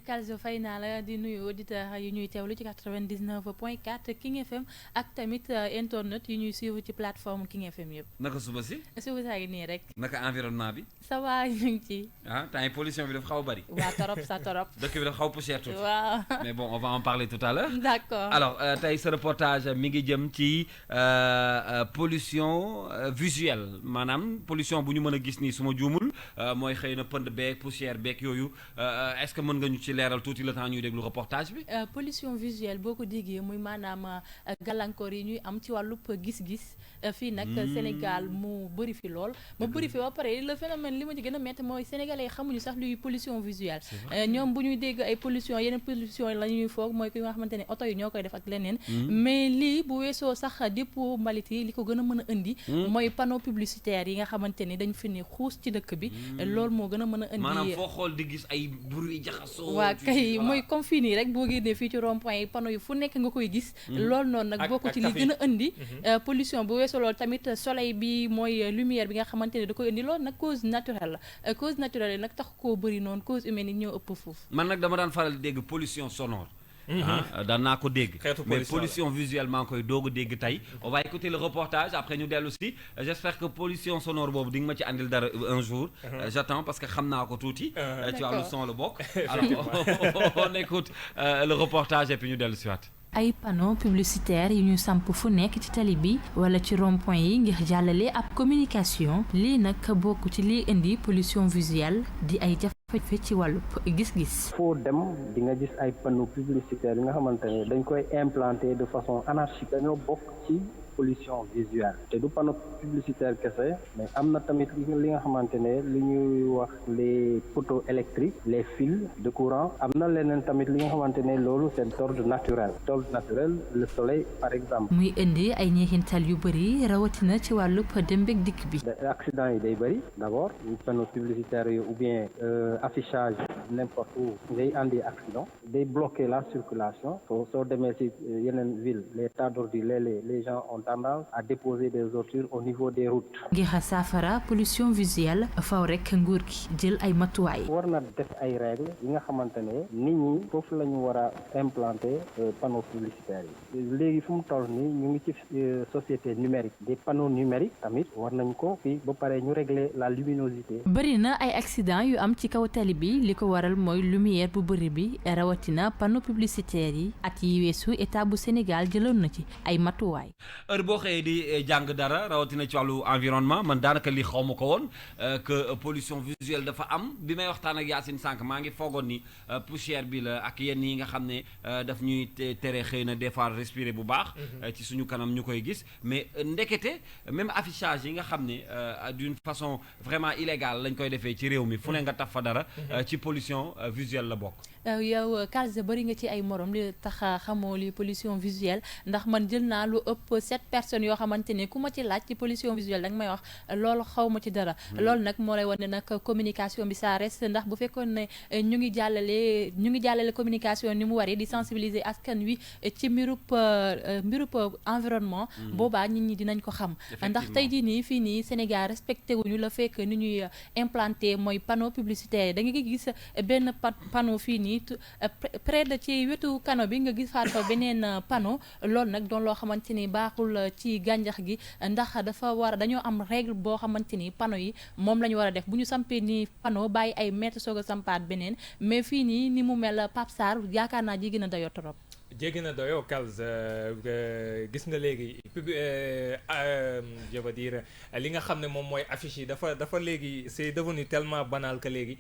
Kalzo fay naa la di nuyu auditeurs yi ñuy teewlu ci 99.4 King FM ak tamit internet yi ñuy suivre ci plateforme King FM yëpp. naka suba si. suba saa ngi nii rek. naka environnement bi. ça va ñu ngi ci. ah temps yi pollution bi dafa xaw a bari. waaw torop sa torop. dëkk bi dafa xaw a poussière tuuti. waaw. mais bon on va en parler tout à l'heure. d'accord alors tey ce reportage mi ngi jëm ci pollution visuelle maanaam pollution bu ñu mën a gis nii su ma juumul mooy xëy na pënd beeg poussière beeg yooyu est-ce que mën nga ñu ci leeral tuuti le temps ñuy déglu reportage bi. pollution visuelle boo ko déggee muy maanaam gàllankoor yi ñuy am ci wàllub gis-gis fii nag Sénégal mu bëri fi lool mu bëri fi ba pare le phénomène li ma ci gën a métti mooy sénégalais xamuñu sax luy pollution visuelle ñoom bu ñuy dégg ay pollution yeneen pollution la ñuy foog mooy ki nga xamante ne oto yi ñoo koy def ak leneen mais lii bu weesoo sax dépôt mbalit yi li ko gën a mën a indi mooy panneau publicitaire yi nga xamante ni dañ fi ni xuus ci dëkk bi loolu moo gën a mën a indi maanaam foo xool di gis ay bruit jaxasoo waa kay mooy comme fii nii rek boo génnee fii ci rond point yi panneau yi fu nekk nga koy gis loolu noonu nag bokk ci li gën a indi pollution bu weesoo loolu tamit soleil bi mooy lumière bi nga xamante ne da koy indi loolu nag cause naturelle la cause naturelle yi nag tax koo bëri noonu cause humaine yi ñoo ëpp foofu man nag dama daan faral dégg pollution sonore daan naa ko dégg mais pollution visuelle maa ngi koy doog a dégg tey on va écouter le reportage après ñu dellu si j'espère que pollution sonore boobu di nga ma ci andil dara un jour j'attends parce que xam naa ko tuuti ci wàllu son la bokk alors on écoute le reportage et puis ñu dellu si waat ay panneaux publicitaires yu ñu samp fu nekk ci tali bi wala ci rond-point yi ngir jàllale ab communication lii nag bokk ci liy indi pollution visuelle di ay jafe-jafe ci wàllu gis-gis. foo dem di nga gis ay panneaux publicitaires yi nga xamante ne dañ koy implanter de façon anarchique dañoo bokk ci pollution visuelle te du panneau publicitaire kese mais am na tamit li nga xamante ne li ñuy wax les poteaux électriques les fils de courant am na leneen tamit li nga xamante ne loolu c'est d'ordre naturel le soleil par exemple. muy indi ay ñeexintal yu bëri rawatina ci wàllu dem beeg dikk bi. accident yi day bëri d'abord panneau publicitaire yi ou bien affichage n'importe où day andi accident day bloquer la circulation soo demee ci yeneen ville les tas d'ordures les gens ont tendance à déposer des ordures au niveau des routes. ngir saafara pollution visuelle faw rek nguur gi jël ay matuwaay. war na def ay règles yi nga xamante ne nit ñi foofu la ñu war a implanter panneaux publicitaires yi léegi fu mu toll nii ñu ngi ci société numérique des panneaux numériques tamit war nañ ko fii ba pare ñu régler la luminosité. bëri na ay accident yu am ci kaw tali bi li ko waral mooy lumière bu bëri bi rawatina panneaux publicitaires yi at yi weesu état bu Sénégal jëloon na ci ay matuwaay. heure boo xëyee di jàng dara rawatina ci wàllu environnement man daanaka li xaw ma ko woon que pollution visuelle dafa am bi may waxtaan ak Yacine sànq maa ngi foogoon ni poussière bi la ak yenn yi nga xam ne daf ñuy tere xëy na des fois respirer bu baax. ci suñu kanam ñu koy gis mais ndekete même affichage yi nga xam ne d'une façon vraiment illégale lañ koy defee ci réew mi fu ne nga taf fa dara. ci pollution visuelle la bokk. yow Kalz bari nga ci ay morom li tax xamoo li pollution visuelle ndax man jël naa lu ëpp 7 personnes yoo xamante ne ku ma ci laaj ci pollution visuelle danga may wax loolu xaw ma ci dara. loolu nag moo lay wane nag communication bi ça reste ndax bu fekkoon ne ñu ngi jàllale communication ni mu waree di sensibiliser askan wi ci mbirub environnement. boobaa nit ñi dinañ ko xam. ndax tey jii nii fii nii Sénégal respecté wuñu la fekk ni ñuy implanté mooy panneau publicitaire da nga gis benn panneau fii nii près de ci wetu canaux bi nga gis faat fa beneen panneau loolu nag doon loo xamante ni baaxul ci gàncax gi ndax dañoo am règle boo xamante ni panneau yi moom la ñu war a def bu ñu sampee ni panneau bàyyi ay mètres soog a sampaat beneen mais fii nii ni mu mel Pape Sarr yaakaar naa ji gën a dayoo trop. jéggi na doyoo Kalz gis nga léegi je veux dire li nga xam ne moom mooy affiche yi dafa léegi c'est devenu tellement banal que léegi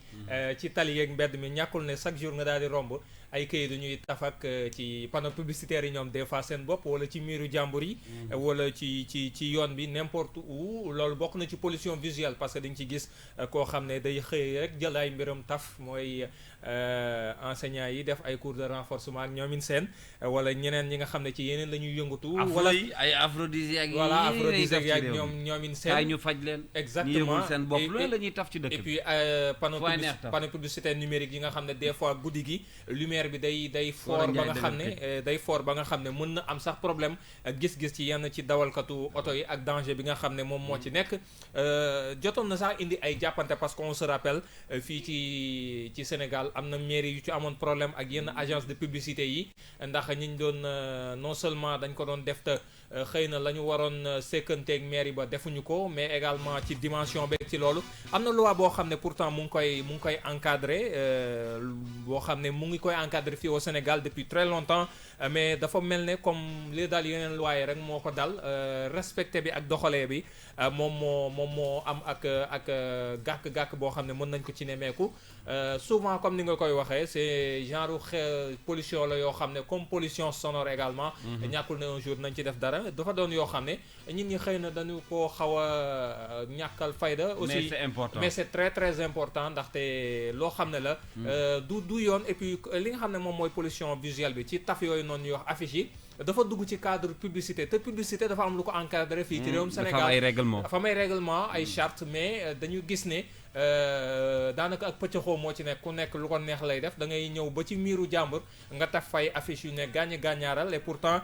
ci tali yeeg mbedd mi ñàkkul ne chaque jour nga daal di romb ay këyit ñuy tafak ci panneau publicitaire yi ñoom des fois seen bopp wala ci miiru jàmbur yi wala ci yoon bi n'importe où loolu bokk na ci pollution visuelle parce que dañ ci gis koo xam ne day xëy rek jël ay mbiram taf mooy enseignants yi def ay cours de renforcement ak ñoomin seen wala ñeneen ñi nga xam ne ci yeneen la ñuy yëngatu wala ay aphrodisiaques yi voilà aphrodisiaques yaak ñoomin seen ay ñu faj leen exactement seen bopp loolu la ñuy taf ci dëkk et puis panneau publicitaire numérique yi nga xam ne des fois guddi gi lumière bi day fort ba nga xam ne mën na am sax problème gis-gis ci yenn ci dawalkatu oto yi ak danger bi nga xam ne moom moo ci nekk jotoon na sax indi ay jàppante parce qu'on se rappelle fii ci Sénégal am na mairie yu ci amoon problème ak yenn agence de publicité yi ndax ñi ñu doon non seulement dañ ko doon def te xëy na la ñu waroon sekkanteeg mairie ba defuñu ko mais également ci dimension beeg ci loolu am na loi boo xam ne pourtant mu ngi koy encadré boo xam ne mu ngi koy encadré fii au Sénégal depuis très longtemps mais dafa mel ne comme li daal yeneen loi yi rek moo ko dal respecté bi ak doxalee bi moom moo am ak gàkk-gàkk boo xam ne mën nañ ko ci nemmeeku souvent comme ni nga koy waxee c'est genre pollution la yoo xam ne comme pollution sonore également ñàkkul ne un jour nañ ci def dara dafa doon yoo xam ne nit ñi xëy na dañu ko xaw a ñàkkal fayda aussi mais c'est important mais c'est très très important ndaxte loo xam ne la du yoon et puis li nga xam ne moom mooy pollution visuelle bi ci taf yooyu noonu ñuy wax affiche yi dafa dugg ci cadre publicité te publicité dafa am lu ko encadré fii ci réewum Sénégal dafa am ay règlement ay charte mais dañu gis ne daanaka ak pëccëxoo moo ci nekk ku nekk lu ko neex lay def da ngay ñëw ba ci miiru jàmbur nga taf fay affiche yu ne gàññaaral et pourtant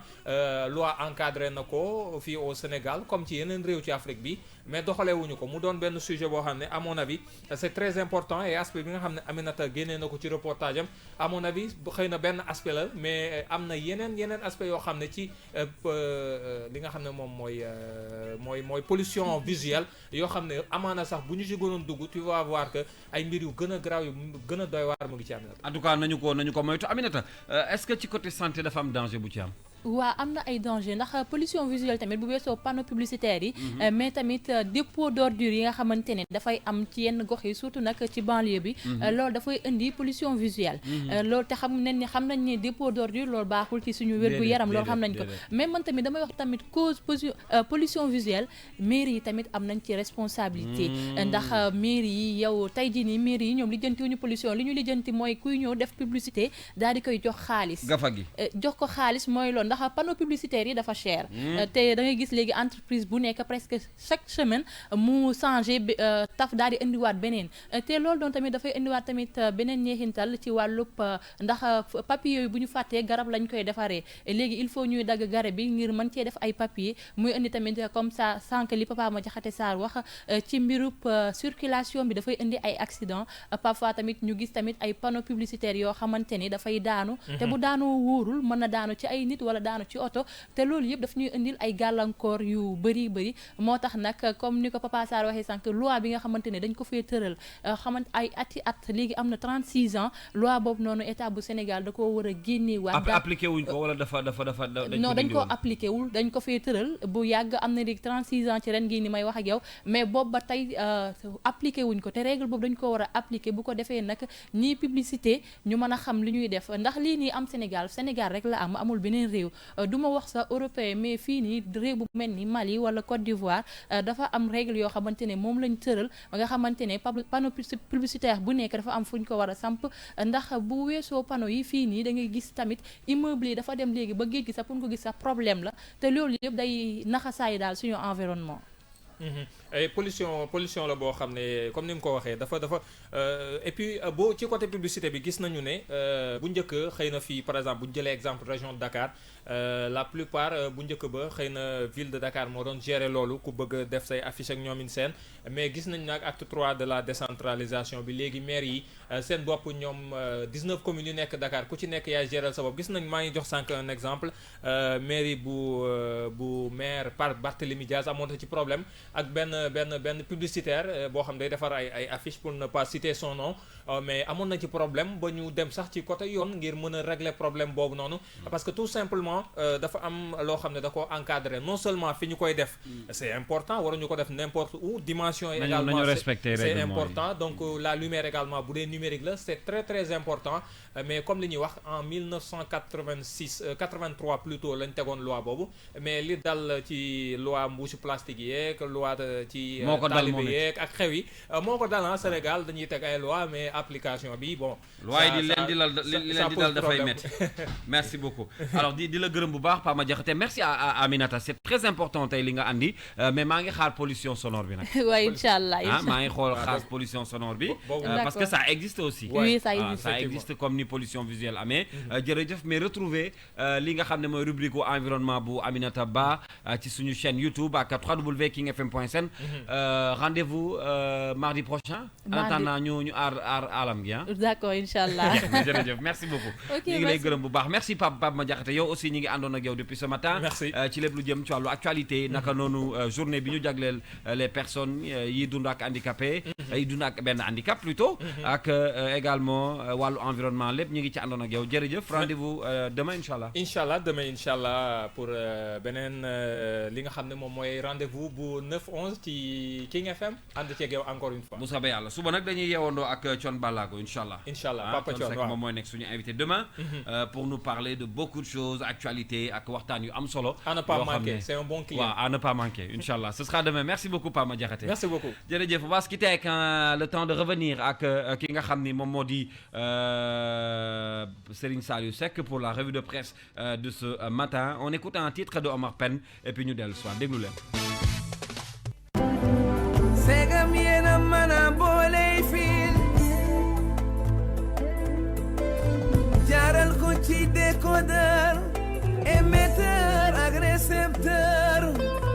loi encadré na ko fii au Sénégal comme ci yeneen réew ci Afrique bi mais doxalewuñu ko mu doon benn sujet boo xam ne à mon avis c'est très important et aspect bi nga xam ne Aminata génnee na ko ci reportage am à mon avis xëy na benn aspect la mais am na yeneen aspect yoo xam ne ci li nga xam ne moom mooy pollution visuelle yoo xam ne amaana sax bu ñu ci gënoon dugg tu vas voir que ay mbir yu gën a graaw yu gën a doy waar mu ngi ci Aminata. en tout cas nañu ko moytu Aminata est-ce que ci côté santé dafa am danger bu ci am. waa am na ay danger ndax pollution visuelle tamit bu weesoo panneau publicitaire yi mais tamit dépôt d'ordures yi nga xamante ne dafay am ci yenn gox yi surtout nag ci banlieue bi loolu dafay indi pollution visuelle loolu te xam nañ ne dépôt d'ordures loolu baaxul ci suñu wér gu yaram loolu xam nañ ko mais man tamit damay wax tamit cause pollution visuelle mairie yi tamit am nañ ci responsabilité ndax mairie yi yow tey jii nii mairie yi ñoom lijjanti wuñu pollution li ñu lijjanti mooy kuy ñëw def publicité daal di koy jox xaalis gafa gi jox ko xaalis mooy loolu ndax panneau publicitaire yi dafa cher te da ngay gis léegi entreprise bu nekk presque chaque semaine mu changé taf daal di indiwaat beneen te loolu doon tamit dafay indiwaat tamit beneen ñeexintal ci wàllub ndax papier yooyu bu ñu fàttee garab lañ koy defaree léegi il faut ñuy dagg garab bi ngir mën cee def ay papier muy indi tamit comme ça sànq li Papa Madiakhaté Sarr wax ci mbirub circulation bi dafay indi ay accident parfois tamit ñu gis tamit ay panneau publicitaire yoo xamante ni dafay daanu te bu daanoo wóorul mën na daanu ci ay nit wala daanu ci oto te loolu yëpp daf ñuy indil ay gàllankoor yu bëri moo tax nag comme ni ko Papa Sarr waxee sànq loi bi nga xamante ne dañ ko fee tëral xamante ay at léegi am na 36 ans loi boobu noonu état bu Sénégal da koo war a génnee waat appliqué wuñ ko wala dafa non dañ ko appliqué wul dañ ko fee tëral bu yàgg am na léegi 36 ans ci ren gii ni may wax ak yow mais boobu ba tey appliqué wuñ ko te règle boobu dañ ko war a appliqué bu ko defee nag ñii publicité ñu mën a xam li ñuy def ndax lii nii am Sénégal rek la am amul beneen réew du ma wax sa européen mais fii nii réew bu mel ni Mali wala Côte d'Ivoire dafa am règle yoo xamante ne moom lañ tëral ba nga xamante ne panneau publicitaire bu nekk dafa am fu ñu ko war a samp ndax bu weesoo panneau yi fii nii da ngay gis tamit immeuble yi dafa dem léegi ba géej gi sax pour nga gis sax problème la te loolu yëpp day naxasaay daal suñu environnement. et pollution la boo xam ne comme ni mu ko waxee dafa et puis boo ci côté publicité bi gis nañu ne bu njëkk xëy na fii par exemple bu ñu jëlee exemple région de Dakar la plupart bu njëkk ba xëy na ville de Dakar moo doon gérer loolu ku bëgg def say affiche ak ñoomin seen mais gis nañ nag acte 3 de la décentralisation bi léegi maire yi seen bopp ñoom 19 communes yu nekk Dakar ku ci nekk yaay gérer sa bopp gis nañ maa ngi jox sànq un exemple mairie bu maire par Barthélémy Diaz amoon na ci problème ak benn publicitaire boo xam day defar ay affiche pour ne pas citer son nom mais amoon na ci problème ba ñu dem sax ci côté yoon ngir mën a régler problème boobu noonu parce que tout simplement dafa am loo xam ne da ko encadrer non seulement fi ñu koy def c'est important waruñu ko def n'importe où dimension yi également c'est important donc la lumière également bu dee numérique la c'est très très important mais comme li ñuy wax en 83 plutôt lañ tegoon loi boobu mais li dal ci loi mbuusu plastique yeeg loi ci taalibe yeeg ak xew yi moo ko dal Sénégal dañuy teg ay loi mais application bi bon loi yi di leen di dal dafay métti merci beaucoup alors di la gërëm bu baax Pa Madiakhaté merci à Aminata c'est très important tey li nga andi mais maa ngi xaar pollution sonore bi nag waaw inchallah maa ngi xaar pollution sonore bi parce que ça existe aussi oui ça existe comme ni pollution visuelle amee jërëjëf mais retrouver li nga xam ne mooy rubrique u environnement bu Aminata Ba ci suñu chaîne YouTube ak www.kingfm.sn rendez-vous mardi prochain en attendant ñu aar alam gi d'accord inchallah jërëjëf merci beaucoup ñu ngi lay gërëm bu baax merci Pape Madiakhaté yow aussi ñi ngi àndoon ak yow depuis ce matin ci lépp lu jëm ci wàllu actualité naka noonu journée bi ñu jagleel les personnes yi dund ak handicapé yi dund ak benn handicap plutôt ak également wàllu environnement lépp ñu ngi ci àndoon ak yow jërëjëf rendez-vous demain inchallah demain inchallah pour beneen li nga xam ne moom mooy rendez-vous bu 9-11 ci King FM ànd ceeg yow encore une fois bu soobee yàlla suba nag dañuy yeewandoo ak Thione Ballago inchallah Papa Thione waaw moom mooy nekk suñu invité demain pour nous parler de beaucoup de choses actualité ak waxtaan yu am solo à ne pas manquer c'est un bon client à ne pas manquer inchallah ce sera demain merci beaucoup Pa Madiakhaté merci beaucoup jërëjëf on va se quitter avec le temps de revenir ak ki nga xam ni moom moo di Serigne Saliou Seck pour la revue de presse de ce matin on écoute un titre de Omar Pène et puis ñu dellu soir déglu leen segam yéena mën a boole fil jaaral ko ci décodeur émetteur ak récepteur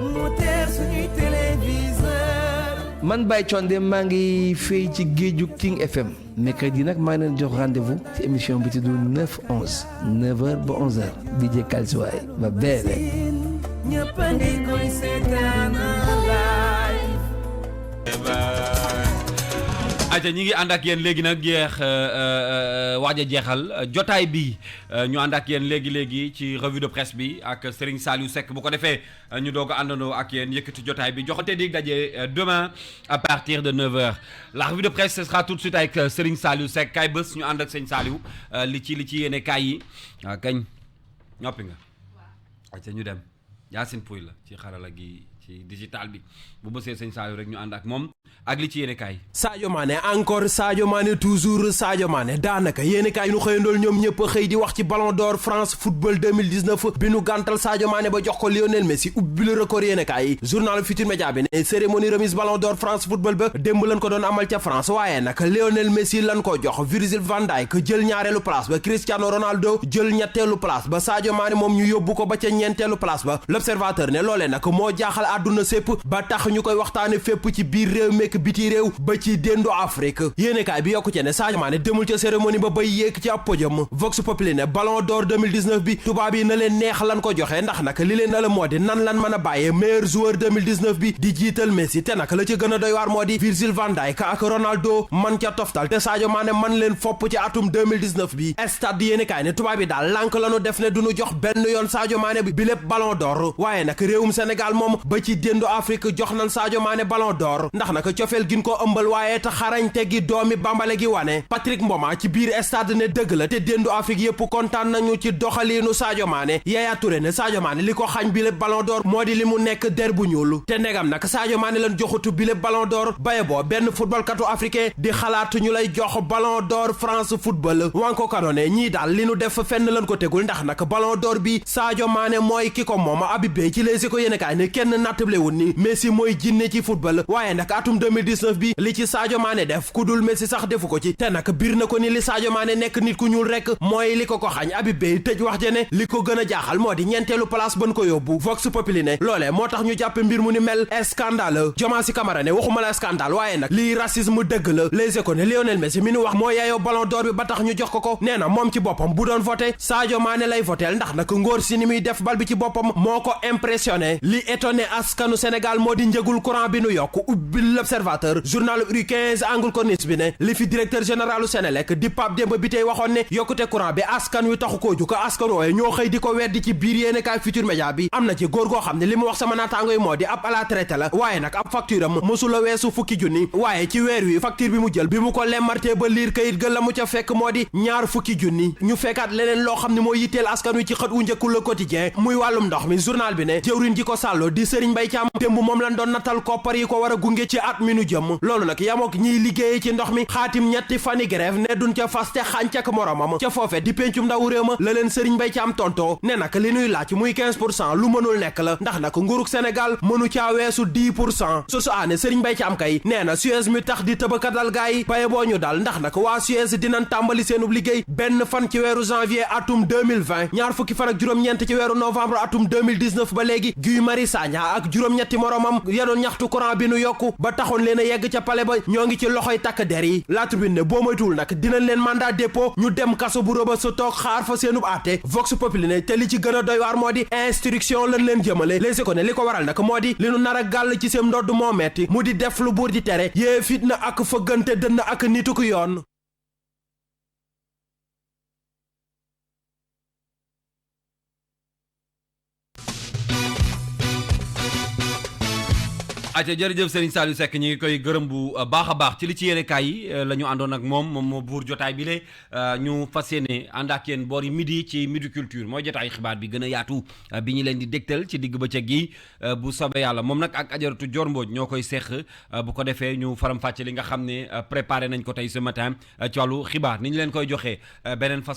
mu teer suñuy téléviseur man Baye Thione maa ngi fay ci géeju King FM mercredi nag maa ngi leen jox rendez-vous ci émission bi tudd 9-11 9h ba 11h DJ Kalsuwaay ba beere ñëpp a ngi koy seetaan live aja ñi ngi ànd ak yéen léegi nag jeex waaj a jeexal jotaay bi ñu ànd ak yéen léegi ci revue de presse bi ak Serigne Saliou Seck bu ko defee ñu doog a àndandoo ak yéen yëkkati jotaay bi joxante dig daje demain à partir de 9h la revue de presse ce sera tout de suite avec Serigne Saliou Seck kay bés ñu ànd ak Serigne Saliou li ci yéene kaay yi kañ ñoppi nga aca ñu dem Yacine Pouy la ci xarala gi ci digital bi bu bësee Serigne Saliou rek ñu ànd ak moom ak li ci yéene kaay Sadio Mané encore Sadio Mané toujours Sadio Mané daanaka yéene kaay nu xëyandool ñoom ñëpp xëy di wax ci Ballon d'Or France Football 2019 bi nu gàntal Sadio Mané ba jox ko Lionel Messi ubbi le record yéene kaay journal Futur Média bi ne cérémonie remise Ballon d'Or France Football ba démb lan ko doon amal ca France waaye nag Lionel Messi lan ko jox Virgil van Dijk jël ñaareelu place ba Cristiano Ronaldo jël ñetteelu place ba Sadio Mané moom ñu yóbbu ko ba ca ñeenteelu place ba l'Observateur ne loolee nag moo jaaxal àdduna sépp ba tax ñu koy waxtaane fépp ci biir réew mekk biti réew ba ci déndu Afrique yéenekaay bi yokku ci ne Sadio Mané demul ca cérémonie ba bay yéeg ci ab podium Vox Populi ne Ballon d'Or 2019 bi tubaab yi na leen neex lan ko joxe ndax nag li leen ala moo di nan lan mën a bàyyee meilleur joueur 2019 bi di jiital Messi te nag la ca gën a doy waar moo di Virgil van Dijk ak Ronaldo man ca toftal te Sadio Mané man leen fopp ci atum 2019 bi stade yéenekaay ne tubaab yi daal lànk lañu def ne duñu jox benn yoon Sadio Mané bi lépp Ballon d'Or waaye nag réewum Sénégal moom ba ci déndu Afrique jox nañ Sadio Mané Ballon d'Or ndax nag cofeel gin ko ëmbal waaye te xarañte gi doomi bambale gi wane Patrick Mboma ci biir stade ne dëgg la te déndu Afrique yépp kontaan nañu ci doxaliinu Sadio Mané Yaya Touré ne Sadio Mané li ko xañ bi lépp Ballon d'Or moo di li mu nekk der bu ñuul te ndegam nag Sadio Mané lan joxutu bi lépp Ballon d'Or baye boo benn football katu africain di xalaat ñu lay jox Ballon d'Or France football wanko kanone ñii daal li nu def fenn lan ko tegul ndax nag Ballon d'Or bi Sadio Mané mooy ki ko moom Habib Beye ci Les Échos yéenekaay ne kenn nattablewul ni Messi mooy jinne ci football waaye nag atum 2019 bi li ci Sadio Mané def ku dul Messi sax defu ko ci te nag biir na ko ni li Sadio Mané nekk nit ku ñuul rek mooy li ko xañ Habib Beye tëj wax je ne li ko gën a jaaxal moo di ñeenteelu place ban ko yóbbu Vox Populi ne loolee moo tax ñu jàppe mbir mu ni mel scandale Diomansy Kamara ne waxuma la scandale waaye nag lii racisme dëgg la Les Échos ne Lionel Messi mi nu wax moo yaayoo Ballon d'Or bi ba tax ñu jox ko nee na moom ci boppam bu doon voté Sadio Mané lay votel ndax nag ngóor si ni muy def bal bi ci boppam moo ko impressionné li étonné askanu Sénégal moo di njëgul courant bi nu yokk ubbi L'Observateur journal Rue 15 angle corniche bi ne li fi directeur généralu Sénélec di Pape Demba bi tey waxoon ne yokkute courant bi askan wi taxu koo jukka askan wooye ñoo xëy di ko weddi ci biir yéenekaay Futurs Médias bi am na ci góor goo xam ne li mu wax sama naataango yi moo di ab à la traité la waaye nag ab facture am mësula weesu fukki junni waaye ci weer wi facture bi mu jël bi mu ko lemmartee ba liir kayit ga la mu ca fekk moo di ñaar fukki junni ñu fekkaat leneen loo xam ne moo yitteel askan wi ci xët wu njëkku Le Quotidien muy wàllum ndox mi journal bi ne jëwriñ ji ko sàllo di Serigne Mbaye Thiam démb moom lañ doon nattal koppar yi ko war a gunge ci at mi nu jëm loolu nag yamook ñiy liggéeye ci ndox mi xaatim ñetti fani grève ne duñ ca fas te xàncak moromam ca foofe di pencum ndaw réew ma la leen Serigne Mbaye Thiam tontoo ne nag li nuy laaj muy 15% lu mënul nekk la ndax nag nguurug Sénégal mënu caa weesu 10% su aane Serigne Mbaye Thiam kay nee na Suez mi tax di tëbaka dal gaa yi baye boo ñu dal ndax nag waa Suez dinañ tàmbali seenub liggéey benn fan ci weeru janvier atum 2020 ñaar fukki fan ak juróom-ñeent ci weeru novembre atum 2019 ba léegi Guy Marius Sagna ak juróom-ñetti moromam yenoon ñaxtu courant bi nu yokku ba taxoon leen a yegg ca palais ba ñoo ngi ci loxoy takk der yi La Tribune ne boo moytuwul nag dinañ leen mandat dépôt ñu dem kaso bu rëba sa toog xaar fa seenub àtte Vox Populi ne te li ci gën a doy waar moo di instruction lañ leen jëmale Les Échos ne li ko waral nag moo di li nu nar a gàll ci seen ndodd moo metti mu di def lu buur di tere yee fitna ak fëggante dënn ak nitu ku yoon aca jërëjëf Serigne Saliou Seck ñu ngi koy gërëm bu baax a baax ci li ci yéenekaay yi la ñu àndoon ak moom moo buur jotaay bi le ñu fas yéene ànd ak yéen boor yi midi ci Midi Culture mooy jotaay xibaar bi gën a yaatu bi ñu leen di dégtal ci digg bëccëg gi bu soobee yàlla moom nag ak ajaratu Dior Mbodj ñoo koy seq bu ko defee ñu faram fàcce li nga xam ne préparé nañ ko tey ce matin ci wàllu xibaar ni ñu leen koy joxee beneen façon